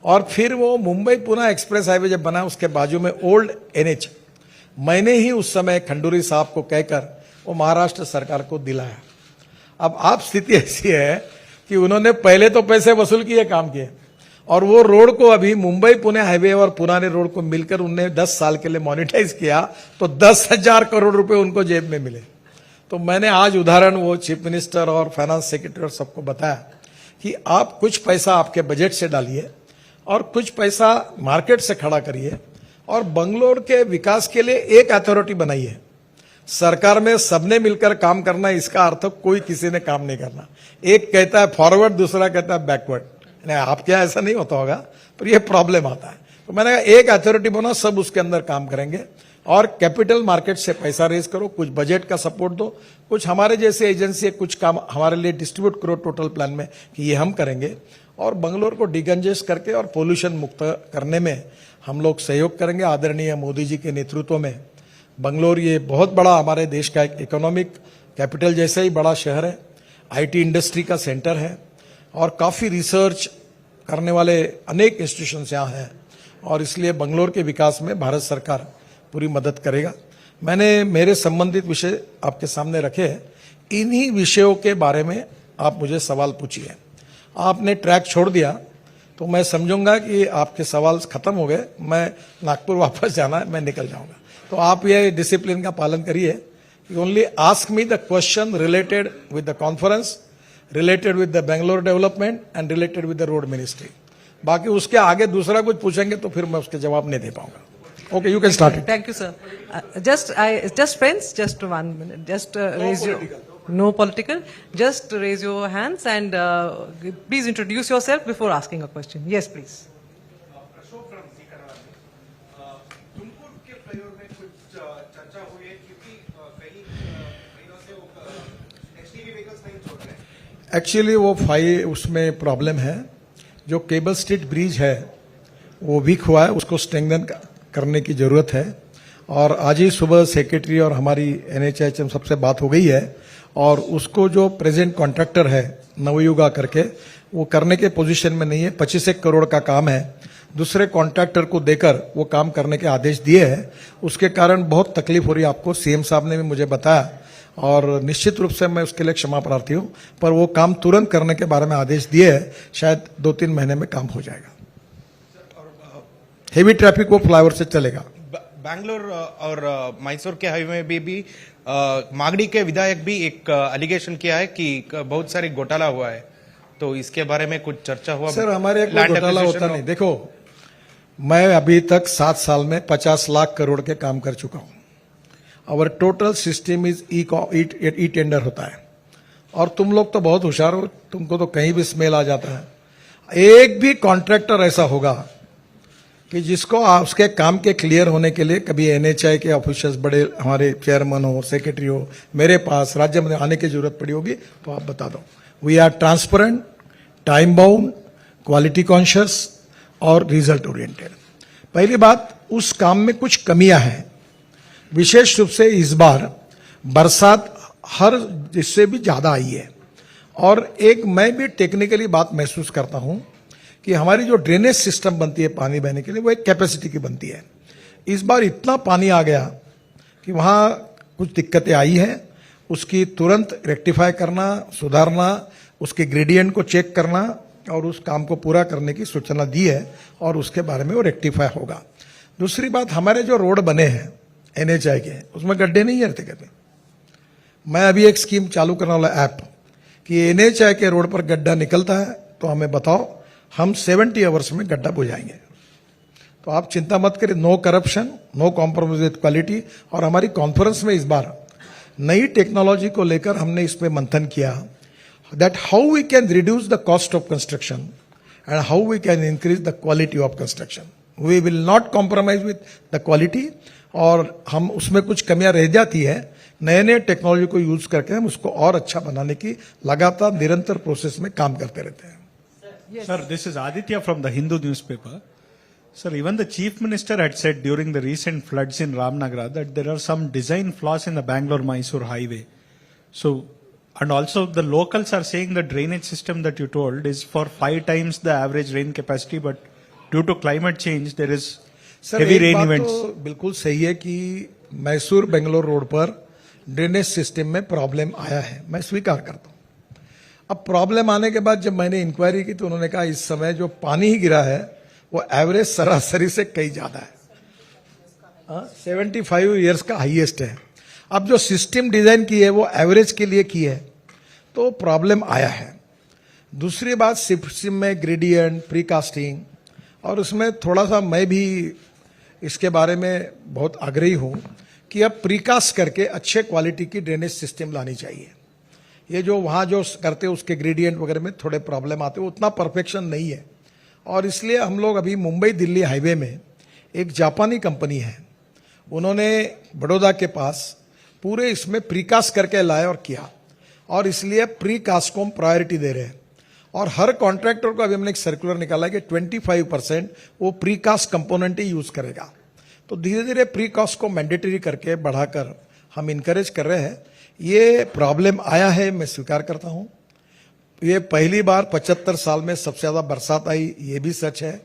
और फिर वो मुंबई पुणे एक्सप्रेस हाईवे जब बना, उसके बाजू में ओल्ड एनएच मैंने ही उस समय खंडूरी साहब को कहकर वो महाराष्ट्र सरकार को दिलाया। अब आप स्थिति ऐसी है कि उन्होंने पहले तो पैसे वसूल किए, काम किए, और वो रोड को अभी मुंबई पुणे हाईवे और पुराने रोड को मिलकर उनने 10 साल के लिए मोनेटाइज किया तो 10,000 करोड़ रुपए उनको जेब में मिले। तो मैंने आज उदाहरण वो चीफ मिनिस्टर और फाइनेंस सेक्रेटरी और सबको बताया कि आप कुछ पैसा आपके बजट से डालिए और कुछ पैसा मार्केट से खड़ा करिए और बंगलोर के विकास के लिए एक अथॉरिटी बनाइए सरकार में सबने मिलकर काम करना, इसका अर्थ कोई किसी ने काम नहीं करना। एक कहता है फॉरवर्ड, दूसरा कहता है बैकवर्ड। नहीं, आप क्या ऐसा नहीं होता होगा, पर यह प्रॉब्लम आता है। तो मैंने कहा एक अथॉरिटी बना, सब उसके अंदर काम करेंगे और कैपिटल मार्केट से पैसा रेज करो, कुछ बजट का सपोर्ट दो, कुछ हमारे जैसे एजेंसी कुछ काम हमारे लिए डिस्ट्रीब्यूट करो टोटल प्लान में कि ये हम करेंगे, और बंगलोर को डिकंजेस्ट करके और पोल्यूशन मुक्त करने में हम लोग सहयोग करेंगे। आदरणीय मोदी जी के नेतृत्व में बंगलोर ये बहुत बड़ा हमारे देश का एक इकोनॉमिक कैपिटल जैसा ही बड़ा शहर है, आईटी इंडस्ट्री का सेंटर है और काफ़ी रिसर्च करने वाले अनेक इंस्टीट्यूशंस यहाँ हैं, और इसलिए बंगलोर के विकास में भारत सरकार पूरी मदद करेगा। मैंने मेरे संबंधित विषय आपके सामने रखे हैं, इन्हीं विषयों के बारे में आप मुझे सवाल पूछिए। आपने ट्रैक छोड़ दिया तो मैं समझूंगा कि आपके सवाल खत्म हो गए, मैं नागपुर वापस जाना है, मैं निकल जाऊंगा। तो आप ये डिसिप्लिन का पालन करिए, only ask me the question related with the conference, related with the Bangalore development and related with the road ministry. बाकी उसके आगे दूसरा कुछ पूछेंगे तो फिर मैं उसके जवाब नहीं दे पाऊंगा। Okay, you can start it. Thank you, sir. Just friends, just 1 minute. Just raise your no political. Just raise your hands and please introduce yourself before asking a question. Yes, please. Ashok from Sikarwani. Tumkur के flyover में कुछ चर्चा हुई है क्योंकि कई महीनों से वो एचडीवी व्हीकल्स नहीं छोड़ रहे। एक्चुअली वो उसमें प्रॉब्लम है, जो केबल स्ट्रीट ब्रिज है वो वीक हुआ है, उसको स्ट्रेंथन करने की जरूरत है। और आज ही सुबह सेक्रेटरी और हमारी एनएचएचएम सबसे बात हो गई है, और उसको जो प्रेजेंट कॉन्ट्रैक्टर है नवयुगा करके, वो करने के पोजीशन में नहीं है। 25 करोड़ का काम है, दूसरे कॉन्ट्रैक्टर को देकर वो काम करने के आदेश दिए हैं। उसके कारण बहुत तकलीफ हो रही है आपको, सीएम साहब ने भी मुझे बताया, और निश्चित रूप से मैं उसके लिए क्षमा प्रार्थी हूं, पर वो काम तुरंत करने के बारे में आदेश दिए हैं। शायद 2-3 महीने में काम हो जाएगा। हेवी ट्रैफिक वो फ्लाईओवर से चलेगा। बैंगलोर और मैसूर के हाईवे में भी मागड़ी के विधायक भी एक एलिगेशन किया है कि बहुत सारी घोटाला हुआ है, तो इसके बारे में कुछ चर्चा हुआ? सर, हमारे एक घोटाला होता नहीं। देखो, मैं अभी तक 7 साल में 50 लाख करोड़ के काम कर चुका हूं। और total system is e tender होता है, और तुम लोग तो बहुत होशियार हो, तुमको तो कहीं भी स्मेल आ जाता है। एक भी कॉन्ट्रैक्टर ऐसा होगा कि जिसको उसके काम के क्लियर होने के लिए कभी एनएचआई के ऑफिसर्स, बड़े हमारे चेयरमैन हो, सेक्रेटरी हो, मेरे पास राज्य में आने की जरूरत पड़ी होगी तो आप बता दो। We are transparent, time bound, quality conscious और रिजल्ट ओरिएंटेड। पहली बात, उस काम में कुछ कमियां हैं। विशेष रूप से इस बार बरसात हर जिससे भी ज्यादा आई है, और एक मैं भी टेक्निकली बात महसूस करता हूं कि हमारी जो ड्रेनेज सिस्टम बनती है पानी बहने के लिए, वो एक कैपेसिटी की बनती है। इस बार इतना पानी आ गया कि वहां कुछ दिक्कतें आई हैं, उसकी तुरंत रेक्टिफाई करना, सुधारना, उसके ग्रेडियंट को चेक करना और उस काम को पूरा करने की सूचना दी है, और उसके बारे में वो रेक्टिफाई होगा। दूसरी बात, हमारे जो रोड बने हैं एनएचआई के, उसमें गड्ढे नहीं रहते कहते। मैं अभी एक स्कीम चालू करने वाला ऐप कि एनएचआई के रोड पर गड्ढा निकलता है तो हमें बताओ, हम 70 आवर्स में गड्ढा बुझाएंगे। तो आप चिंता मत करिए, no corruption, no compromise with quality. और हमारी कॉन्फ्रेंस में इस बार नई टेक्नोलॉजी को लेकर हमने इस पे मंथन किया, that how we can reduce the cost of construction and how we can increase the quality of construction. We will not compromise with the quality, और हम उसमें कुछ कमियां रह जाती है, नए नए टेक्नोलॉजी को यूज करके हम उसको और अच्छा बनाने की लगातार निरंतर प्रोसेस में काम करते रहते हैं। Yes. Sir, this is Aditya from the Hindu newspaper. Sir, even the Chief Minister had said during the recent floods in Ramnagara that there are some design flaws in the Bangalore-Mysore highway. So, and also the locals are saying the drainage system that you told is for 5 times the average rain capacity, but due to climate change, there is heavy rain events. तो बिल्कुल सही है कि Mysore Bangalore road पर drainage system में problem आया है, मैं स्वीकार करता हूं। अब प्रॉब्लम आने के बाद जब मैंने इंक्वायरी की तो उन्होंने कहा इस समय जो पानी ही गिरा है वो एवरेज सरासरी से कई ज्यादा है, 75 ईयर्स का हाईएस्ट है। अब जो सिस्टम डिजाइन की है वो एवरेज के लिए की है, तो प्रॉब्लम आया है। दूसरी बात, सिस्टम में ग्रेडियंट, प्रीकास्टिंग, और उसमें थोड़ा सा मैं भी इसके बारे में बहुत आग्रही हूं कि अब प्रीकास्ट करके अच्छे क्वालिटी की ड्रेनेज सिस्टम लानी चाहिए। ये जो वहाँ जो करते हैं उसके ग्रेडियंट वगैरह में थोड़े प्रॉब्लम आते हैं, उतना परफेक्शन नहीं है। और इसलिए हम लोग अभी मुंबई दिल्ली हाईवे में एक जापानी कंपनी है, उन्होंने बड़ौदा के पास पूरे इसमें प्रीकास्ट करके लाया और किया, और इसलिए प्रीकास्ट को हम प्रायोरिटी दे रहे हैं। और हर कॉन्ट्रैक्टर को अभी हमने एक सर्कुलर निकाला है कि 25% वो प्रीकास्ट कंपोनेंट ही यूज करेगा। तो धीरे धीरे प्रीकास्ट को मैंडेटरी करके बढ़ाकर हम इनकरेज कर रहे हैं। ये प्रॉब्लम आया है, मैं स्वीकार करता हूं। ये पहली बार 75 साल में सबसे ज्यादा बरसात आई, ये भी सच है।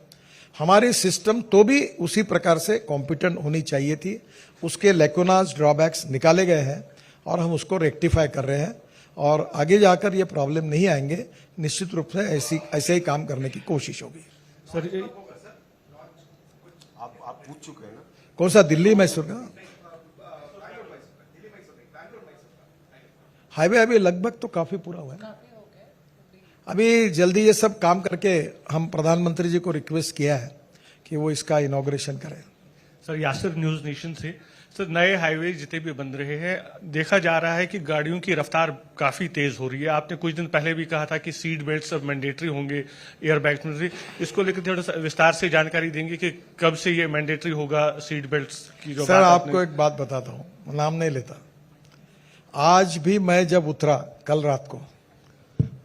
हमारी सिस्टम तो भी उसी प्रकार से कॉम्पिटेंट होनी चाहिए थी। उसके लेकोनास ड्रॉबैक्स निकाले गए हैं और हम उसको रेक्टिफाई कर रहे हैं, और आगे जाकर ये प्रॉब्लम नहीं आएंगे। निश्चित रूप से ऐसे ही काम करने की कोशिश होगी। सर आप पूछ चुके हैं ना? कौन सा, दिल्ली मैसूर का हाईवे? अभी लगभग तो काफी पूरा हुआ है। अभी जल्दी ये सब काम करके हम प्रधानमंत्री जी को रिक्वेस्ट किया है कि वो इसका इनॉग्रेशन करें। सर यासिर न्यूज नेशन से। सर नए हाईवे जितने भी बन रहे हैं, देखा जा रहा है कि गाड़ियों की रफ्तार काफी तेज हो रही है। आपने कुछ दिन पहले भी कहा था कि सीट बेल्ट अब मैंडेटरी होंगे, एयर बैग्स में। इसको लेकर थोड़ा सा विस्तार से जानकारी देंगे कि कब से ये मैंडेटरी होगा सीट बेल्ट की? जो सर आपको एक बात बताता हूं, नाम नहीं लेता। आज भी मैं जब उतरा कल रात को,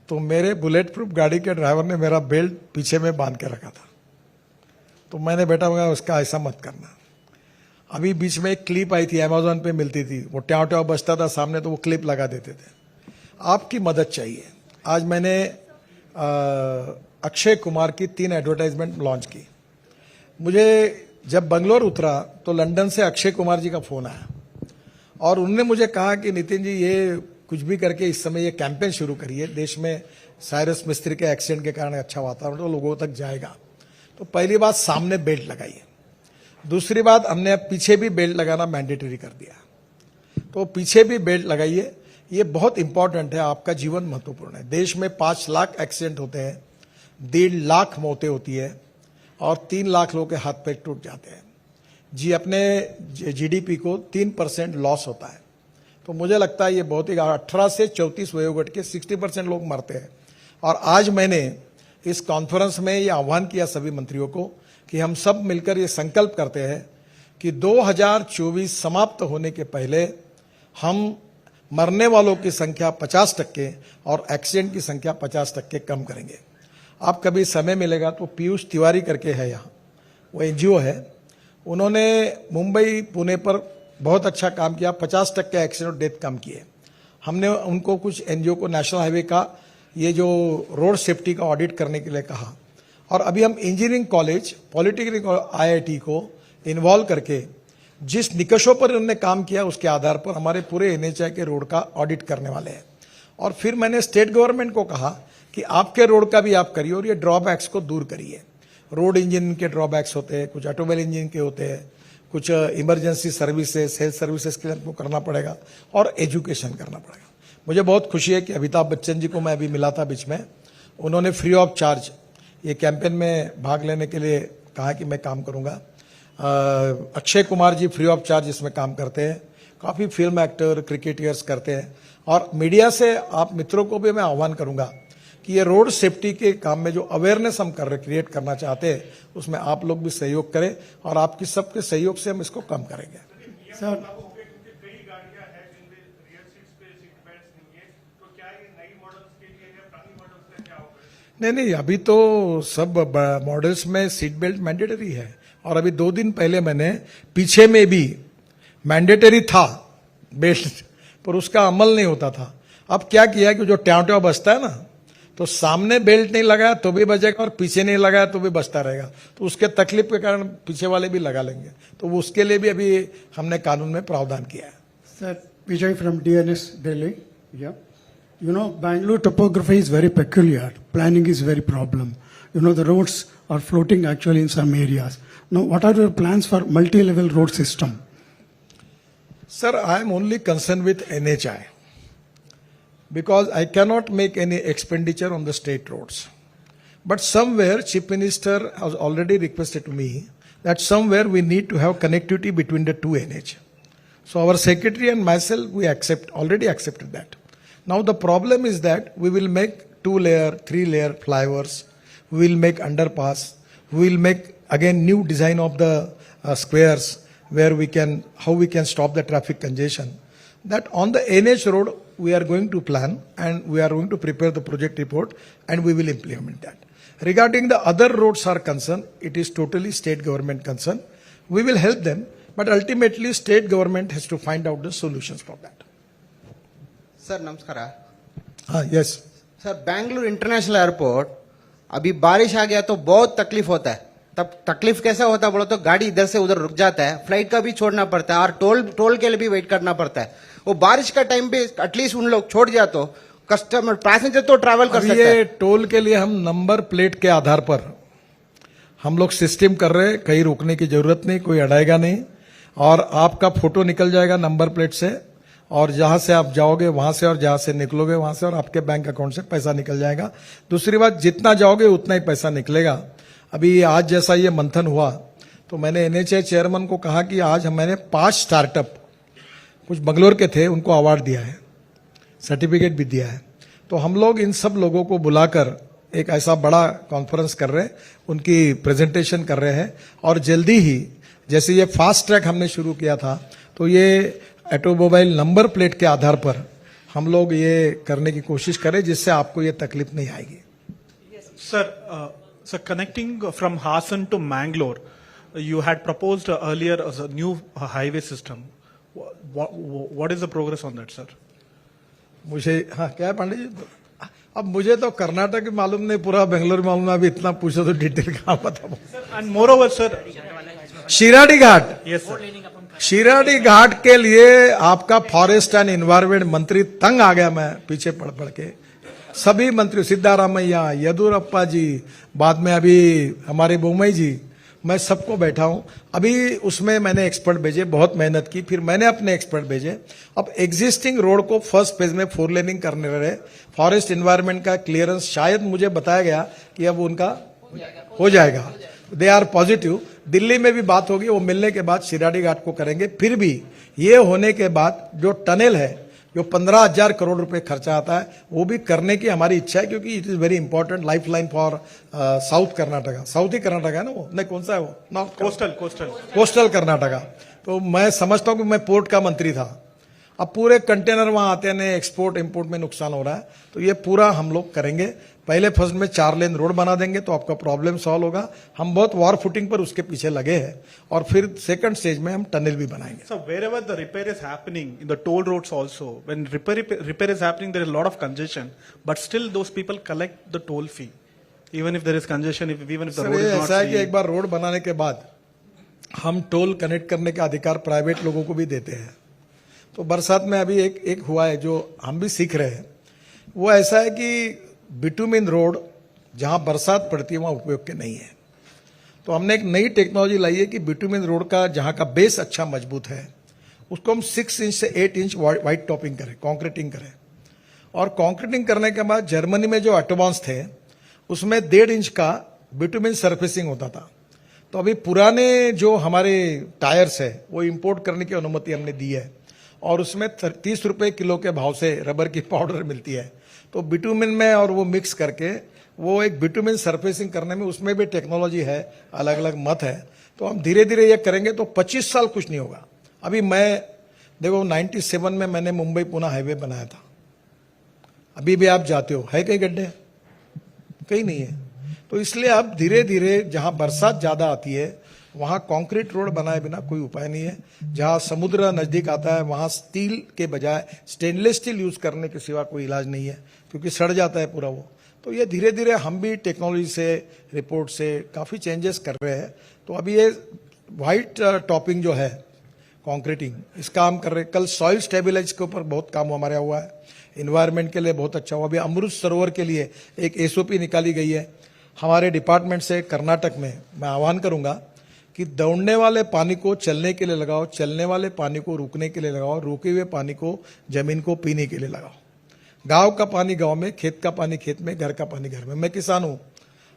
तो मेरे बुलेट प्रूफ गाड़ी के ड्राइवर ने मेरा बेल्ट पीछे में बांध के रखा था। तो मैंने बेटा होगा उसका ऐसा मत करना। अभी बीच में एक क्लिप आई थी, अमेजोन पे मिलती थी, वो ट्याव ट्याव बजता था सामने, तो वो क्लिप लगा देते थे। आपकी मदद चाहिए। आज मैंने अक्षय कुमार की 3 एडवर्टाइजमेंट लॉन्च की। मुझे जब बंगलोर उतरा तो लंदन से अक्षय कुमार जी का फोन आया, और उन्होंने मुझे कहा कि नितिन जी, ये कुछ भी करके इस समय ये कैंपेन शुरू करिए। देश में साइरस मिस्त्री के एक्सीडेंट के कारण अच्छा वातावरण तो लोगों तक जाएगा। तो पहली बात, सामने बेल्ट लगाइए। दूसरी बात, हमने अब पीछे भी बेल्ट लगाना मैंडेटरी कर दिया, तो पीछे भी बेल्ट लगाइए। ये बहुत इंपॉर्टेंट है, आपका जीवन महत्वपूर्ण है। देश में 5 लाख एक्सीडेंट होते हैं, 1.5 लाख मौतें होती है, और 3 लाख लोगों के हाथ पैर टूट जाते हैं। जी, अपने जीडीपी को 3% लॉस होता है। तो मुझे लगता है ये बहुत ही, 18 से 34 वयोगट के 60% लोग मरते हैं। और आज मैंने इस कॉन्फ्रेंस में ये आह्वान किया सभी मंत्रियों को कि हम सब मिलकर ये संकल्प करते हैं कि 2024 समाप्त होने के पहले हम मरने वालों की संख्या 50% और एक्सीडेंट की संख्या 50% कम करेंगे। आप कभी समय मिलेगा तो पीयूष तिवारी करके है यहाँ, वो एनजीओ है, उन्होंने मुंबई पुणे पर बहुत अच्छा काम किया, 50% एक्सीडेंट डेथ कम किए। हमने उनको कुछ एनजीओ को नेशनल हाईवे का ये जो रोड सेफ्टी का ऑडिट करने के लिए कहा, और अभी हम इंजीनियरिंग कॉलेज, पॉलिटेक्निक और आईआईटी को इन्वॉल्व करके जिस निकषों पर उन्होंने काम किया उसके आधार पर हमारे पूरे एनएचआई के रोड का ऑडिट करने वाले हैं। और फिर मैंने स्टेट गवर्नमेंट को कहा कि आपके रोड का भी आप करिए और ये ड्रॉबैक्स को दूर करिए। रोड इंजन के ड्रॉबैक्स होते हैं, कुछ ऑटोमोबाइल इंजन के होते हैं, कुछ इमरजेंसी सर्विसेज, हेल्थ सर्विसेज के लिए हमको करना पड़ेगा, और एजुकेशन करना पड़ेगा। मुझे बहुत खुशी है कि अमिताभ बच्चन जी को मैं अभी मिला था बीच में, उन्होंने फ्री ऑफ चार्ज ये कैंपेन में भाग लेने के लिए कहा कि मैं काम करूंगा। Akshay Kumar ji free of charge इसमें काम करते हैं, काफ़ी फिल्म एक्टर, क्रिकेटर्स करते हैं। और मीडिया से आप मित्रों को भी मैं आह्वान करूंगा कि ये रोड सेफ्टी के काम में जो अवेयरनेस हम कर रहे, क्रिएट करना चाहते हैं, उसमें आप लोग भी सहयोग करें, और आपकी सबके सहयोग से हम इसको कम करेंगे। सर नहीं, अभी तो सब मॉडल्स में सीट बेल्ट मैंडेटरी है, और अभी 2 दिन पहले मैंने पीछे में भी मैंडेटरी था बेल्ट, पर उसका अमल नहीं होता था। अब क्या किया कि जो ट्याव ट्याव बजता है ना, तो सामने बेल्ट नहीं लगाया तो भी बजेगा, और पीछे नहीं लगाया तो भी बजता रहेगा। तो उसके तकलीफ के कारण पीछे वाले भी लगा लेंगे, तो उसके लिए भी अभी हमने कानून में प्रावधान किया है। Sir, Vijay from DNS Delhi. Yeah. You know, Bangalore topography is very peculiar. Planning is very problem. You know, the roads are floating actually in some areas. Now, what are your plans for multi-level road system? Sir, I am only concerned with NHI because I cannot make any expenditure on the state roads. But somewhere, Chief Minister has already requested to me that somewhere we need to have connectivity between the 2 NH. So our secretary and myself, we already accepted that. Now the problem is that we will make 2-layer, 3-layer flyovers. We will make underpass. We will make again new design of the squares where how we can stop the traffic congestion. That on the NH road, we are going to plan and we are going to prepare the project report and we will implement that. Regarding the other roads are concerned, it is totally state government concern. We will help them, but ultimately state government has to find out the solutions for that. Sir नमस्कार Yes. Sir Bengaluru international airport अभी बारिश आ गया तो बहुत तकलीफ होता है तब तकलीफ कैसा होता है बोलो तो गाड़ी इधर से उधर रुक जाता है फ्लाइट का भी छोड़ना पड़ता है और टोल के लिए भी वेट करना पड़ता है वो बारिश का टाइम पे एटलीस्ट उन लोग छोड़ दिया तो कस्टमर पैसेंजर तो ट्रैवल कर सकता है ये टोल के लिए हम नंबर प्लेट के आधार पर हम लोग सिस्टम कर रहे हैं कहीं रुकने की जरूरत नहीं कोई अड़ाएगा नहीं और आपका फोटो निकल जाएगा नंबर प्लेट से और जहां से आप जाओगे वहां से और जहां से निकलोगे वहां से और आपके बैंक अकाउंट से पैसा निकल जाएगा दूसरी बात जितना जाओगे उतना ही पैसा निकलेगा अभी आज जैसा ये मंथन हुआ तो मैंने एनएचए चेयरमैन को कहा कि आज मैंने 5 स्टार्टअप कुछ बंगलोर के थे उनको अवार्ड दिया है सर्टिफिकेट भी दिया है तो हम लोग इन सब लोगों को बुलाकर एक ऐसा बड़ा कॉन्फ्रेंस कर रहे हैं उनकी प्रेजेंटेशन कर रहे हैं और जल्दी ही जैसे ये फास्ट ट्रैक हमने शुरू किया था तो ये ऑटोमोबाइल नंबर प्लेट के आधार पर हम लोग ये करने की कोशिश करें जिससे आपको ये तकलीफ नहीं आएगी Sir, connecting from Hassan to Mangalore, you had proposed earlier as a new highway system. What is the progress on that, sir? मुझे हाँ क्या है पांडे जी अब मुझे तो कर्नाटक मालूम नहीं पूरा बेंगलोर मालूम है अभी इतना पूछो तो डिटेल कहाँ पता And moreover, sir. शिराडी Ghat Yes, sir. शिराडी घाट के लिए आपका फॉरेस्ट एंड एनवायरमेंट मंत्री तंग आ गया मैं पीछे पढ़ के सभी मंत्री सिद्धारामैया येदुरप्पा जी बाद में अभी हमारे बोमई जी मैं सबको बैठा हूं अभी उसमें मैंने एक्सपर्ट भेजे बहुत मेहनत की फिर मैंने अपने एक्सपर्ट भेजे अब एग्जिस्टिंग रोड को फर्स्ट फेज में 4 लेनिंग करने रहे फॉरेस्ट एनवायरमेंट का क्लियरेंस शायद मुझे बताया गया कि अब उनका हो जाएगा दे आर पॉजिटिव दिल्ली में भी बात होगी वो मिलने के बाद शिराडी घाट को करेंगे फिर भी ये होने के बाद जो टनल है जो 15,000 करोड़ रुपए खर्चा आता है वो भी करने की हमारी इच्छा है क्योंकि it is very important life line for south Karnataka south ही कर्नाटका है ना वो नहीं कौन सा है वो नॉर्थ कोस्टल कर्नाटका तो मैं समझता हूं कि मैं पोर्ट का मंत्री था अब पूरे कंटेनर वहां आते हैं एक्सपोर्ट इंपोर्ट में नुकसान हो रहा है तो ये पूरा हम लोग करेंगे पहले फर्स्ट में 4 लेन रोड बना देंगे तो आपका प्रॉब्लम सॉल्व होगा हम बहुत वॉर फुटिंग पर उसके पीछे लगे हैं और फिर सेकंड स्टेज में हम टनल भी बनाएंगे So wherever the repair is happening in the toll roads also, when repair is happening, there is a lot of congestion, but still those people collect the toll fee, even if there is congestion, even if the sir road ये is not ऐसा है कि free. एक बार road बनाने के बाद हम toll connect करने का अधिकार प्राइवेट लोगों को भी देते हैं तो बरसात में अभी एक हुआ है जो हम भी सीख रहे हैं वो ऐसा है कि बिटुमिन रोड जहां बरसात पड़ती है वहां उपयोग के नहीं है तो हमने एक नई टेक्नोलॉजी लाई है कि बिटुमिन रोड का जहां का बेस अच्छा मजबूत है उसको हम 6 इंच से 8 इंच वाइट टॉपिंग करें कॉन्क्रीटिंग करें और कॉन्क्रीटिंग करने के बाद जर्मनी में जो एडवांस थे उसमें 1.5 इंच का बिटुमिन सरफेसिंग होता था तो अभी पुराने जो हमारे टायर्स है वो इंपोर्ट करने की अनुमति हमने दी है और उसमें 30 रुपए किलो के भाव से रबर की पाउडर मिलती है तो बिटुमिन में और वो मिक्स करके वो एक बिटुमिन सरफेसिंग करने में उसमें भी टेक्नोलॉजी है अलग अलग मत है तो हम धीरे धीरे ये करेंगे तो 25 साल कुछ नहीं होगा अभी मैं देखो 97 में मैंने मुंबई पुणे हाईवे बनाया था अभी भी आप जाते हो है कई गड्ढे कहीं नहीं है तो इसलिए अब धीरे धीरे जहां बरसात ज्यादा आती है वहां कंक्रीट रोड बनाए बिना कोई उपाय नहीं है जहां समुद्र नजदीक आता है वहां स्टील के बजाय स्टेनलेस स्टील यूज करने के सिवा कोई इलाज नहीं है क्योंकि सड़ जाता है पूरा वो तो ये धीरे धीरे हम भी टेक्नोलॉजी से रिपोर्ट से काफी चेंजेस कर रहे हैं तो अभी ये व्हाइट टॉपिंग जो है कंक्रीटिंग इस काम कर रहे हैं कल सॉइल स्टेबिलाइज के ऊपर बहुत काम हमारे हुआ है इन्वायरमेंट के लिए बहुत अच्छा हुआ अभी अमृत सरोवर के लिए एक एसओपी निकाली गई है हमारे डिपार्टमेंट से कर्नाटक में मैं आह्वान करूंगा कि दौड़ने वाले पानी को चलने के लिए लगाओ चलने वाले पानी को रुकने के लिए लगाओ रुके हुए पानी को जमीन को पीने के लिए लगाओ गांव का पानी गांव में खेत का पानी खेत में घर का पानी घर में मैं किसान हूं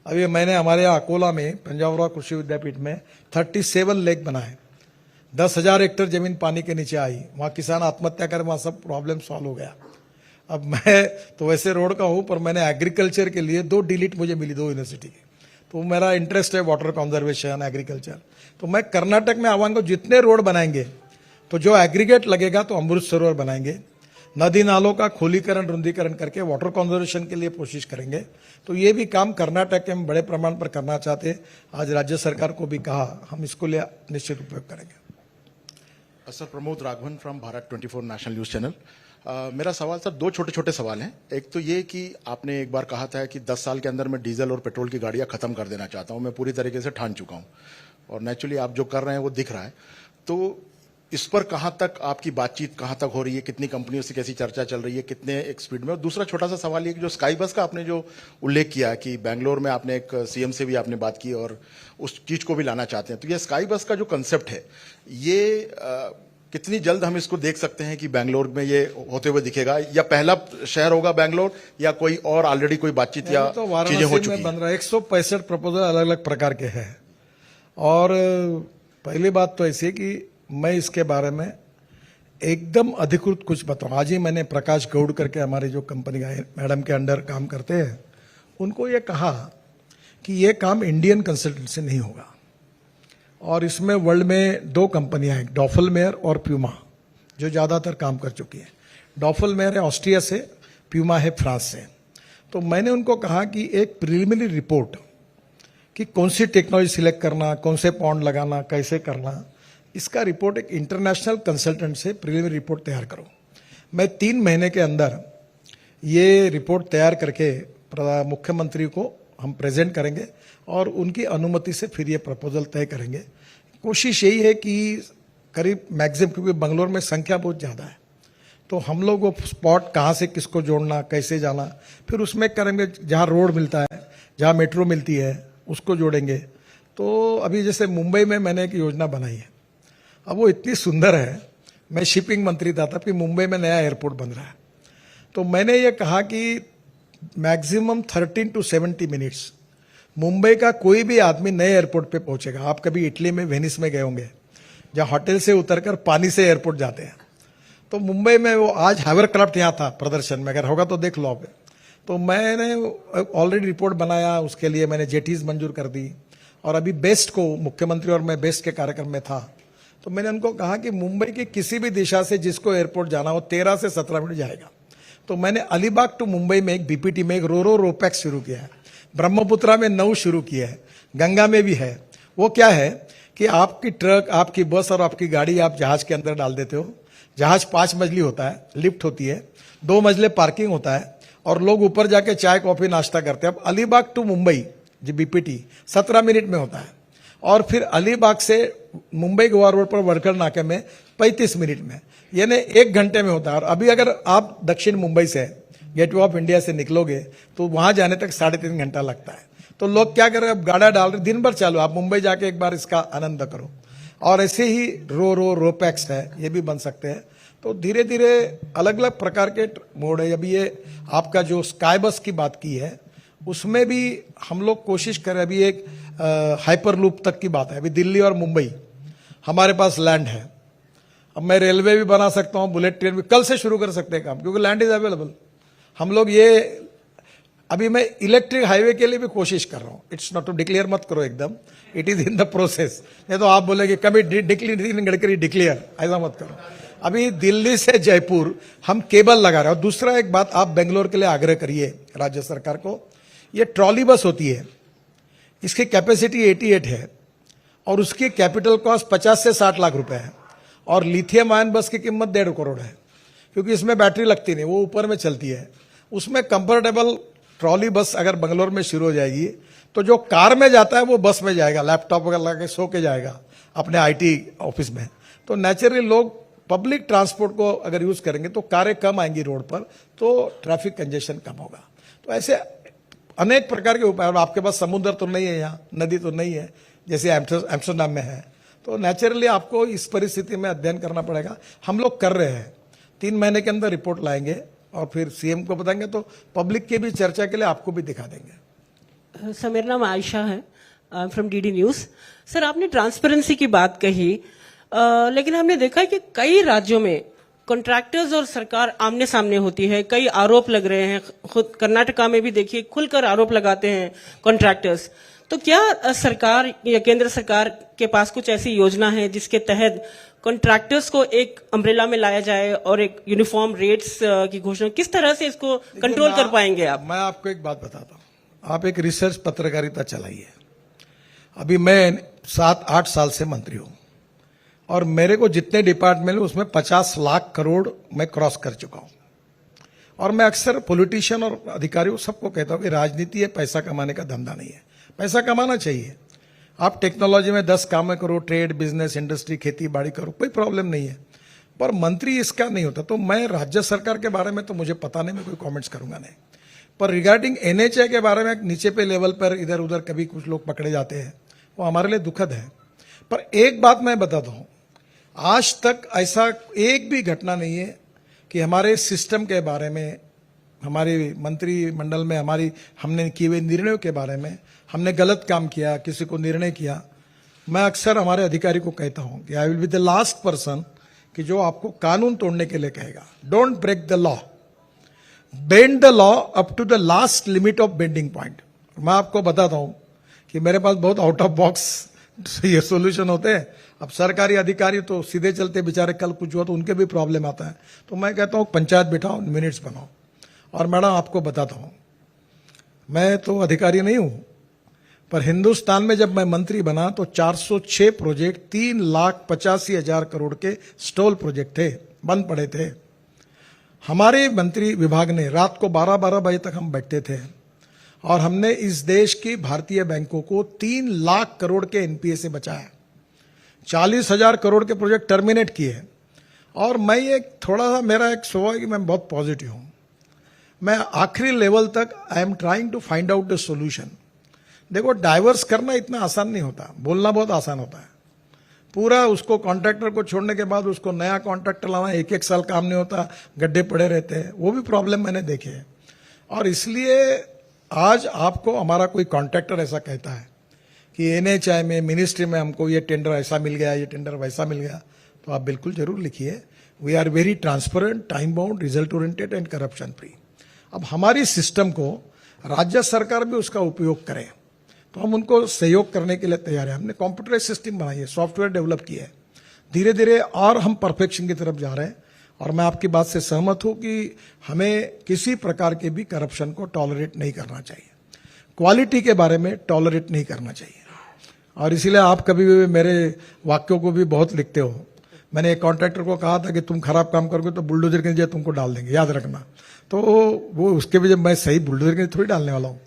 अभी मैंने हमारे यहाँ अकोला में पंजाबराव कृषि विद्यापीठ में 37 लेक बनाए 10,000 हेक्टेयर जमीन पानी के नीचे आई, वहां किसान आत्महत्या कर, वहां सब प्रॉब्लम सॉल्व हो गया। अब मैं तो वैसे रोड का हूं, पर मैंने एग्रीकल्चर के लिए 2 डिलीट मुझे मिली 2 यूनिवर्सिटी की, तो मेरा इंटरेस्ट है वाटर कंजर्वेशन, एग्रीकल्चर। तो मैं कर्नाटक में आवांगा, जितने रोड बनाएंगे तो जो एग्रीगेट लगेगा तो अमृत सरोवर बनाएंगे, नदी नालों का खोलीकरण रुंदीकरण करके वाटर कंजर्वेशन के लिए कोशिश करेंगे। तो ये भी काम कर्नाटक में बड़े प्रमाण पर करना चाहते हैं। आज राज्य सरकार को भी कहा, हम इसको लिए निश्चित उपयोग करेंगे। Sir, Pramod Raghavan from Bharat 24 national news channel. मेरा सवाल सर 2 छोटे छोटे सवाल हैं। एक तो ये कि आपने एक बार कहा था कि 10 साल के अंदर मैं डीजल और पेट्रोल की गाड़ियां खत्म कर देना चाहता हूं। मैं पूरी तरीके से ठान चुका हूं और नेचुरली आप जो कर रहे हैं वो दिख रहा है। तो इस पर कहां तक आपकी बातचीत कहां तक हो रही है, कितनी कंपनियों से कैसी चर्चा चल रही है, कितने एक स्पीड में? और दूसरा छोटा सा सवाल ये कि जो स्काई बस का आपने जो उल्लेख किया कि बैंगलोर में आपने एक सीएम से भी आपने बात की और उस चीज को भी लाना चाहते हैं, तो ये स्काई बस का जो कंसेप्ट है ये कितनी जल्द हम इसको देख सकते हैं कि बैंगलोर में ये होते हुए दिखेगा, या पहला शहर होगा बैंगलोर, या कोई और ऑलरेडी कोई बातचीत या तो चीजें हो वाराणसी चुकी में बन हैं? रहा है। 165 प्रपोजल अलग अलग प्रकार के हैं। और पहली बात तो ऐसी है कि मैं इसके बारे में एकदम अधिकृत कुछ बताऊं। आज ही मैंने प्रकाश गौड़ करके हमारी जो कंपनी मैडम के अंडर काम करते हैं, उनको ये कहा कि ये काम इंडियन कंसल्टेंट से नहीं होगा। और इसमें वर्ल्ड में 2 कंपनियां हैं, डॉफलमेयर और प्यूमा, जो ज्यादातर काम कर चुकी है। डॉफलमेयर है ऑस्ट्रिया से, प्यूमा है फ्रांस से। तो मैंने उनको कहा कि एक प्रिलिमिनरी रिपोर्ट कि कौन सी टेक्नोलॉजी सिलेक्ट करना, कौन से पॉन्ड लगाना, कैसे करना, इसका रिपोर्ट एक इंटरनेशनल कंसल्टेंट से प्रिलिमिनरी रिपोर्ट तैयार करो। मैं 3 महीने के अंदर ये रिपोर्ट तैयार करके मुख्यमंत्री को हम प्रेजेंट करेंगे और उनकी अनुमति से फिर ये प्रपोजल तय करेंगे। कोशिश यही है कि करीब मैक्सिमम, क्योंकि बंगलोर में संख्या बहुत ज़्यादा है, तो हम लोग वो स्पॉट कहाँ से किसको जोड़ना, कैसे जाना, फिर उसमें करेंगे। जहाँ रोड मिलता है, जहाँ मेट्रो मिलती है, उसको जोड़ेंगे। तो अभी जैसे मुंबई में मैंने एक योजना बनाई है, अब वो इतनी सुंदर है। मैं शिपिंग मंत्री था तब कि मुंबई में नया एयरपोर्ट बन रहा है, तो मैंने ये कहा कि मैक्सिमम 13 to 70 मिनट्स मुंबई का कोई भी आदमी नए एयरपोर्ट पे पहुंचेगा। आप कभी इटली में, वेनिस में गए होंगे, जहां होटल से उतरकर पानी से एयरपोर्ट जाते हैं। तो मुंबई में वो आज हाइवरक्राफ्ट यहाँ था प्रदर्शन में, अगर होगा तो देख लो आप। तो मैंने ऑलरेडी रिपोर्ट बनाया, उसके लिए मैंने जेटीज मंजूर कर दी। और अभी बेस्ट को, मुख्यमंत्री और मैं बेस्ट के कार्यक्रम में था, तो मैंने उनको कहा कि मुंबई की किसी भी दिशा से जिसको एयरपोर्ट जाना हो 13 से 17 मिनट जाएगा। तो मैंने अलीबाग टू मुंबई में एक बीपीटी में एक रोरो रोपैक्स शुरू किया है, ब्रह्मपुत्रा में 9 शुरू किया है, गंगा में भी है। वो क्या है कि आपकी ट्रक, आपकी बस और आपकी गाड़ी आप जहाज के अंदर डाल देते हो। जहाज 5 मंजिली होता है, लिफ्ट होती है, 2 मंजिले पार्किंग होता है, और लोग ऊपर जाके चाय कॉफी नाश्ता करते हैं। अब अलीबाग टू मुंबई जो बीपीटी 17 मिनट में होता है, और फिर अलीबाग से मुंबई गोवा रोड पर वर्कल नाके में 35 मिनट में, यानी 1 घंटे में होता है। और अभी अगर आप दक्षिण मुंबई से, गेटवे ऑफ इंडिया से निकलोगे तो वहां जाने तक 3.5 घंटा लगता है। तो लोग क्या कर रहे हैं, अब गाड़ा डाल रहे, दिन भर चालू, आप मुंबई जाके एक बार इसका आनंद करो। और ऐसे ही रोपैक्स है, ये भी बन सकते हैं। तो धीरे धीरे अलग अलग प्रकार के मोड है। अभी ये आपका जो स्काई बस की बात की है, उसमें भी हम लोग कोशिश करें। अभी एक हाइपर लूप तक की बात है। अभी दिल्ली और मुंबई हमारे पास लैंड है, अब मैं रेलवे भी बना सकता हूं, बुलेट ट्रेन भी कल से शुरू कर सकते हैं काम, क्योंकि लैंड इज अवेलेबल। हम लोग ये, अभी मैं इलेक्ट्रिक हाईवे के लिए भी कोशिश कर रहा हूं। इट्स नॉट टू डिक्लेयर मत करो एकदम, it is in the process. नहीं तो आप बोलेंगे कभी गडकरी डिक्लेयर, ऐसा मत करो। अभी दिल्ली से जयपुर हम केबल लगा रहे हैं। और दूसरा एक बात आप बेंगलोर के लिए आग्रह करिए राज्य सरकार को, ये ट्रॉली बस होती है, इसकी कैपेसिटी 88 है और उसकी कैपिटल कॉस्ट 50 से 60 लाख रुपए है। और लिथियम आयन बस की कीमत 1.5 करोड़ है, क्योंकि इसमें बैटरी लगती नहीं, वो ऊपर में चलती है। उसमें कंफर्टेबल ट्रॉली बस अगर बंगलोर में शुरू हो जाएगी, तो जो कार में जाता है वो बस में जाएगा, लैपटॉप वगैरह लगा के सो के जाएगा अपने आईटी ऑफिस में। तो नेचुरली लोग पब्लिक ट्रांसपोर्ट को अगर यूज करेंगे तो कारें कम आएंगी रोड पर, तो ट्रैफिक कंजेशन कम होगा। तो ऐसे अनेक प्रकार के उपाय। आपके पास समुद्र तो नहीं है, यहाँ नदी तो नहीं है जैसे एम्स्टरडैम में है, तो नेचुरली आपको इस परिस्थिति में अध्ययन करना पड़ेगा। हम लोग कर रहे हैं, 3 महीने के अंदर रिपोर्ट लाएंगे और फिर सीएम को बताएंगे, तो पब्लिक की भी चर्चा के लिए आपको भी दिखा देंगे। सर, मेरा नाम आयशा है, फ्रॉम डीडी न्यूज। सर, आपने ट्रांसपेरेंसी की बात कही, लेकिन हमने देखा है कि कई राज्यों में कॉन्ट्रैक्टर्स और सरकार आमने सामने होती है, कई आरोप लग रहे हैं। खुद कर्नाटका में भी देखिए खुलकर आरोप लगाते हैं कॉन्ट्रैक्टर्स। तो क्या सरकार या केंद्र सरकार के पास कुछ ऐसी योजना है जिसके तहत कॉन्ट्रैक्टर्स को एक अम्ब्रेला में लाया जाए और एक यूनिफॉर्म रेट्स की घोषणा, किस तरह से इसको कंट्रोल कर पाएंगे आप? मैं आपको एक बात बताता हूं, आप एक रिसर्च पत्रकारिता चलाइए। अभी मैं 7-8 साल से मंत्री हूं और मेरे को जितने डिपार्टमेंट में उसमें 50 लाख करोड़ मैं क्रॉस कर चुका हूं। और मैं अक्सर पॉलिटिशियन और अधिकारियों सबको कहता हूं कि राजनीति है, पैसा कमाने का धंधा नहीं है। पैसा कमाना चाहिए, आप टेक्नोलॉजी में 10 काम करो, ट्रेड, बिजनेस, इंडस्ट्री, खेती बाड़ी करो, कोई प्रॉब्लम नहीं है, पर मंत्री इसका नहीं होता। तो मैं राज्य सरकार के बारे में तो मुझे पता नहीं, मैं कोई कमेंट्स करूंगा नहीं, पर रिगार्डिंग एनएचए के बारे में नीचे पे लेवल पर इधर उधर कभी कुछ लोग पकड़े जाते हैं, वो हमारे लिए दुखद है। पर एक बात मैं बताता हूं, आज तक ऐसा एक भी घटना नहीं है कि हमारे सिस्टम के बारे में, हमारे मंत्रिमंडल में हमने किए हुए निर्णयों के बारे में हमने गलत काम किया, किसी को निर्णय किया। मैं अक्सर हमारे अधिकारी को कहता हूं कि I will be the last person कि जो आपको कानून तोड़ने के लिए कहेगा। Don't break the law, bend the law up to the last limit of bending point. मैं आपको बताता हूं कि मेरे पास बहुत आउट ऑफ बॉक्स ये सोल्यूशन होते हैं। अब सरकारी अधिकारी तो सीधे चलते बेचारे, कल कुछ हुआ तो उनके भी प्रॉब्लम आता है। तो मैं कहता हूं पंचायत बिठाओ, मिनट्स बनाओ। और मैडम आपको बताता हूं, मैं तो अधिकारी नहीं हूं, पर हिंदुस्तान में जब मैं मंत्री बना तो 406 प्रोजेक्ट 3,85,000 करोड़ के स्टॉल प्रोजेक्ट थे, बंद पड़े थे। हमारे मंत्री विभाग ने रात को 12-12 बजे तक हम बैठते थे और हमने इस देश की भारतीय बैंकों को 3 लाख करोड़ के एनपीए से बचाया, 40,000 करोड़ के प्रोजेक्ट टर्मिनेट किए। और मैं एक थोड़ा सा, मेरा एक स्वभाव है कि मैं बहुत पॉजिटिव हूं। मैं आखिरी लेवल तक I am trying to find out the solution. देखो, डाइवर्स करना इतना आसान नहीं होता, बोलना बहुत आसान होता है। पूरा उसको कॉन्ट्रैक्टर को छोड़ने के बाद उसको नया कॉन्ट्रैक्टर लाना, 1-1 साल काम नहीं होता, गड्ढे पड़े रहते हैं, वो भी प्रॉब्लम मैंने देखे हैं। और इसलिए आज आपको हमारा कोई कॉन्ट्रैक्टर ऐसा कहता है कि एनएचआई में, मिनिस्ट्री में हमको ये टेंडर ऐसा मिल गया, ये टेंडर वैसा मिल गया, तो आप बिल्कुल जरूर लिखिए। We are very transparent, time bound, result oriented and corruption free. अब हमारी सिस्टम को राज्य सरकार भी उसका उपयोग करे तो हम उनको सहयोग करने के लिए तैयार हैं। हमने कंप्यूटराइज सिस्टम बनाई है, सॉफ्टवेयर डेवलप किया है, धीरे धीरे और हम परफेक्शन की तरफ जा रहे हैं। और मैं आपकी बात से सहमत हूं कि हमें किसी प्रकार के भी करप्शन को टॉलरेट नहीं करना चाहिए, क्वालिटी के बारे में टॉलरेट नहीं करना चाहिए। और इसीलिए आप कभी भी मेरे वाक्यों को भी बहुत लिखते हो। मैंने एक कॉन्ट्रैक्टर को कहा था कि तुम खराब काम करोगे तो बुलडोजर के नीचे तुमको डाल देंगे, याद रखना। तो वो उसके भी, जब मैं सही बुलडोजर के नीचे थोड़ी डालने वाला हूँ,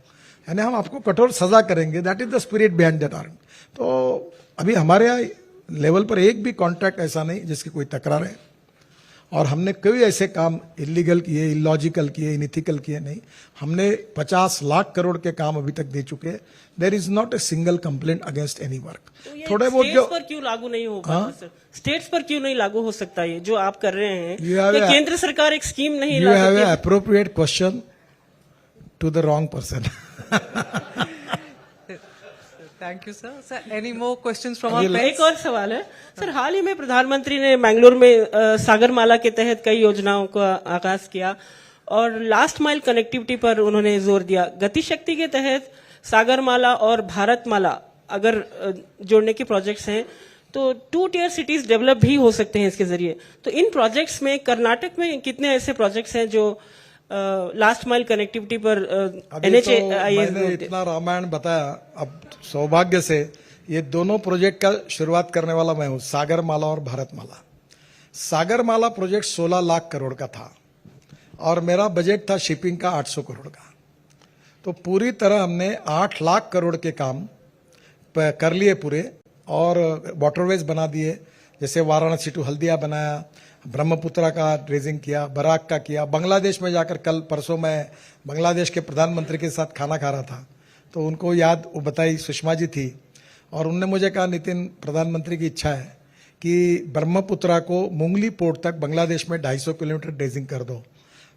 यानी हम आपको कठोर सजा करेंगे। That is the spirit behind that art. तो अभी हमारे यहाँ लेवल पर एक भी कॉन्ट्रैक्ट ऐसा नहीं जिसकी कोई तकरार है, और हमने कई ऐसे काम इलीगल किए, इलॉजिकल किए, इनइथिकल किए नहीं। हमने 50 लाख करोड़ के काम अभी तक दे चुके हैं। There is not a single complaint against any work. थोड़े बहुत जो पर क्यों लागू नहीं हो पाता सर? स्टेट्स पर क्यों नहीं लागू हो सकता ये जो आप कर रहे हैं? तो केंद्र सरकार एक स्कीम नहीं ला सकती? You have appropriate question to the wrong person. Thank you, sir. Sir, any more questions from our एक और सवाल है सर। हाल ही में प्रधानमंत्री ने बेंगलुरु में सागरमाला के तहत कई योजनाओं का आगाज किया और लास्ट माइल कनेक्टिविटी पर उन्होंने जोर दिया। गति शक्ति के तहत सागरमाला और भारतमाला अगर जोड़ने के प्रोजेक्ट्स हैं तो 2 टियर सिटीज डेवलप भी हो सकते हैं इसके जरिए। तो इन प्रोजेक्ट्स में कर्नाटक में कितने ऐसे प्रोजेक्ट्स हैं जो लास्ट माइल कनेक्टिविटी पर मैंने इतना रामायण बताया। अब सौभाग्य से ये दोनों प्रोजेक्ट का शुरुआत करने वाला मैं हूं, सागरमाला और भारतमाला। सागरमाला प्रोजेक्ट 16 लाख करोड़ का था और मेरा बजट था शिपिंग का 800 करोड़ का। तो पूरी तरह हमने 8 लाख करोड़ के काम कर लिए पूरे, और वाटरवेज बना दिए, जैसे वाराणसी टू हल्दिया बनाया, ब्रह्मपुत्रा का ड्रेजिंग किया, बराक का किया। बांग्लादेश में जाकर कल परसों मैं बांग्लादेश के प्रधानमंत्री के साथ खाना खा रहा था, तो उनको याद वो बताई, सुषमा जी थी, और उनने मुझे कहा, नितिन, प्रधानमंत्री की इच्छा है कि ब्रह्मपुत्रा को मुंगली पोर्ट तक बांग्लादेश में 250 किलोमीटर ड्रेजिंग कर दो।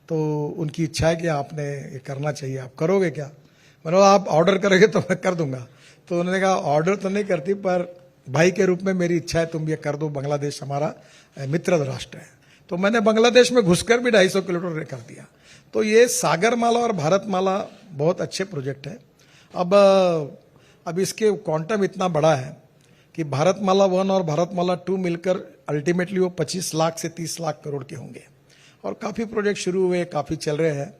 तो उनकी इच्छा है कि आपने ये करना चाहिए, आप करोगे क्या? मैंने बोला आप ऑर्डर करोगे तो मैं कर दूंगा। तो उन्होंने कहा ऑर्डर तो नहीं करती, पर भाई के रूप में मेरी इच्छा है तुम ये कर दो, बांग्लादेश हमारा मित्र राष्ट्र है। तो मैंने बांग्लादेश में घुसकर भी 250 किलोमीटर कर दिया। तो ये सागरमाला और भारतमाला बहुत अच्छे प्रोजेक्ट है। अब इसके क्वांटम इतना बड़ा है कि भारतमाला 1 और भारतमाला 2 मिलकर अल्टीमेटली वो 25 लाख से 30 लाख करोड़ के होंगे। और काफ़ी प्रोजेक्ट शुरू हुए, काफ़ी चल रहे हैं।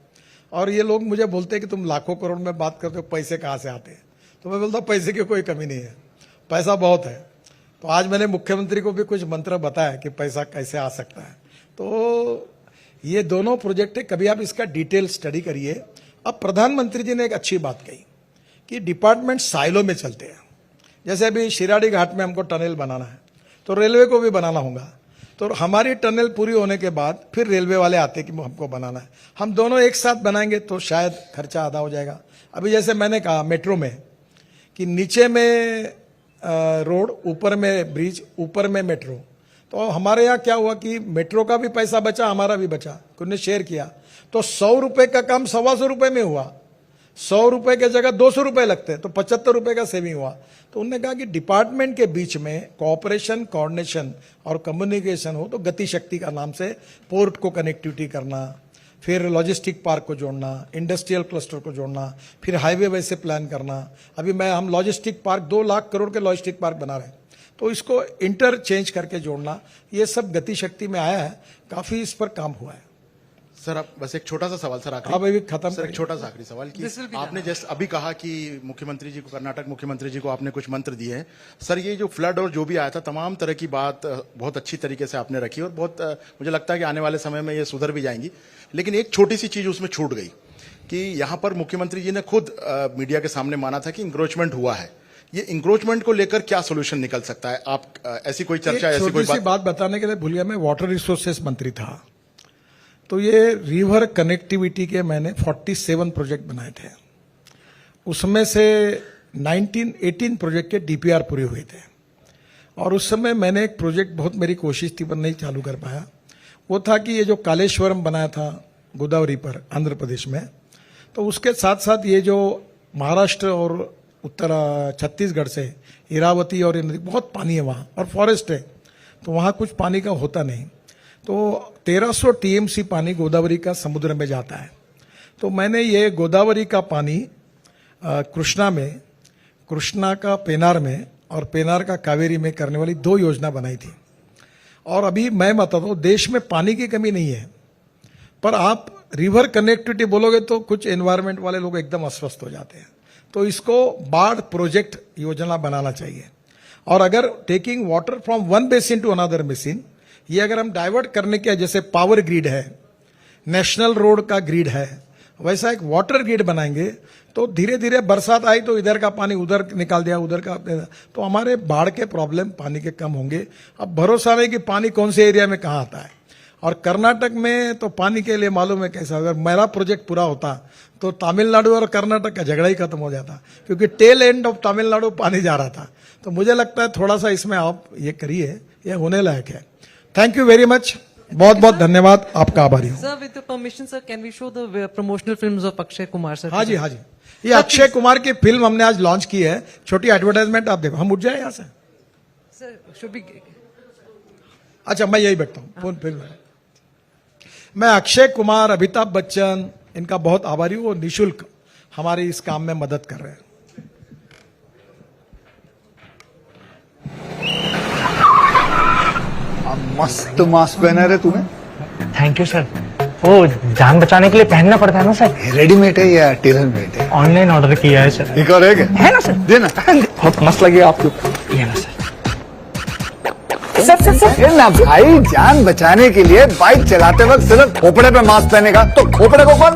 और ये लोग मुझे बोलते हैं कि तुम लाखों करोड़ में बात करते हो, पैसे कहाँ से आते हैं? तो मैं बोलता हूँ पैसे की कोई कमी नहीं है, पैसा बहुत है। तो आज मैंने मुख्यमंत्री को भी कुछ मंत्र बताया कि पैसा कैसे आ सकता है। तो ये दोनों प्रोजेक्ट है, कभी आप इसका डिटेल स्टडी करिए। अब प्रधानमंत्री जी ने एक अच्छी बात कही कि डिपार्टमेंट साइलो में चलते हैं। जैसे अभी शिराड़ी घाट में हमको टनल बनाना है, तो रेलवे को भी बनाना होगा। तो हमारी टनल पूरी होने के बाद फिर रेलवे वाले आते हैं कि हमको बनाना है, हम दोनों एक साथ बनाएंगे तो शायद खर्चा आधा हो जाएगा। अभी जैसे मैंने कहा मेट्रो में कि नीचे में रोड, ऊपर में ब्रिज, ऊपर में मेट्रो। तो हमारे यहाँ क्या हुआ कि मेट्रो का भी पैसा बचा, हमारा भी बचा, उन्होंने शेयर किया। तो 100 रुपए का काम 125 रुपए में हुआ। 100 रुपए के जगह 200 रुपए लगते हैं, तो 75 रुपए का सेविंग हुआ। तो उन्होंने कहा कि डिपार्टमेंट के बीच में कोऑपरेशन, कोऑर्डिनेशन और कम्युनिकेशन हो तो गति शक्ति का नाम से पोर्ट को कनेक्टिविटी करना, फिर लॉजिस्टिक पार्क को जोड़ना, इंडस्ट्रियल क्लस्टर को जोड़ना, फिर हाईवे वैसे प्लान करना। अभी हम लॉजिस्टिक पार्क 2 लाख करोड़ के लॉजिस्टिक पार्क बना रहे हैं, तो इसको इंटरचेंज करके जोड़ना, ये सब गति शक्ति में आया है। काफी इस पर काम हुआ है। सर आप बस एक छोटा सा सवाल सर आखिरी, अब अभी खत्म सर एक छोटा सा आखिरी सवाल कि आपने जैसे अभी कहा कि मुख्यमंत्री जी को, कर्नाटक मुख्यमंत्री जी को आपने कुछ मंत्र दिए हैं। सर ये जो फ्लड और जो भी आया था, तमाम तरह की बात बहुत अच्छी तरीके से आपने रखी और बहुत मुझे लगता है कि आने वाले समय में ये सुधर भी जाएंगी। लेकिन एक छोटी सी चीज उसमें छूट गई कि यहाँ पर मुख्यमंत्री जी ने खुद मीडिया के सामने माना था कि इंक्रोचमेंट हुआ है। ये इंक्रोचमेंट को लेकर क्या सोल्यूशन निकल सकता है? आप ऐसी कोई चर्चा, ऐसी कोई बात बताने के लिए भूल गया, मैं वाटर रिसोर्सेस मंत्री था। तो ये रिवर कनेक्टिविटी के मैंने 47 प्रोजेक्ट बनाए थे। उसमें से 18 प्रोजेक्ट के डीपीआर पूरे हुए थे। और उस समय मैंने एक प्रोजेक्ट, बहुत मेरी कोशिश थी पर नहीं चालू कर पाया, वो था कि ये जो कालेश्वरम बनाया था गोदावरी पर आंध्र प्रदेश में, तो उसके साथ साथ ये जो महाराष्ट्र और उत्तर छत्तीसगढ़ से इरावती और बहुत पानी है वहाँ, और फॉरेस्ट है, तो वहाँ कुछ पानी का होता नहीं। तो 1300 टीएमसी पानी गोदावरी का समुद्र में जाता है। तो मैंने ये गोदावरी का पानी कृष्णा में, कृष्णा का पेनार में और पेनार का कावेरी में करने वाली 2 योजना बनाई थी। और अभी मैं बताता हूँ, देश में पानी की कमी नहीं है, पर आप रिवर कनेक्टिविटी बोलोगे तो कुछ एनवायरमेंट वाले लोग एकदम अस्वस्थ हो जाते हैं। तो इसको बाढ़ प्रोजेक्ट योजना बनाना चाहिए। और अगर taking water from one basin to another basin, ये अगर हम डाइवर्ट करने के, जैसे पावर ग्रिड है, नेशनल रोड का ग्रिड है, वैसा एक वाटर ग्रिड बनाएंगे तो धीरे धीरे बरसात आई तो इधर का पानी उधर निकाल दिया, उधर का, तो हमारे बाढ़ के प्रॉब्लम पानी के कम होंगे। अब भरोसा नहीं कि पानी कौन से एरिया में कहाँ आता है। और कर्नाटक में तो पानी के लिए मालूम है कैसा, अगर मेरा प्रोजेक्ट पूरा होता तो तमिलनाडु और कर्नाटक का झगड़ा ही खत्म हो जाता, क्योंकि टेल एंड ऑफ तमिलनाडु पानी जा रहा था। तो मुझे लगता है थोड़ा सा इसमें आप ये करिए, ये होने लायक है। थैंक यू वेरी मच, बहुत बहुत धन्यवाद, आपका आभारी हूँ। Sir, with the permission, sir, can we show the promotional films of Akshay Kumar, sir? हाँ जी, हाँ जी, ये अक्षय कुमार की फिल्म हमने आज लॉन्च की है, छोटी एडवर्टाइजमेंट आप देखो। हम उठ जाए यहाँ से? Sir, should we? अच्छा, मैं यही बैठता हूँ फिल्म में। मैं अक्षय कुमार, अमिताभ बच्चन, इनका बहुत आभारी हूँ। वो निःशुल्क हमारे इस काम में मदद कर रहे हैं। मस्त मास्क पहना रे तूने। Thank you sir. वो जान बचाने के लिए पहनना पड़ता है ना सर। रेडीमेड है या टेलर मेड है? ऑनलाइन ऑर्डर किया है सर। एक और है ना सर? देना। बहुत मस्त लगे आपको। ये ना सर। सर ना भाई, जान बचाने के लिए बाइक चलाते वक्त सिर्फ खोपड़े पे मास्क पहनेगा तो खोपड़े को कौन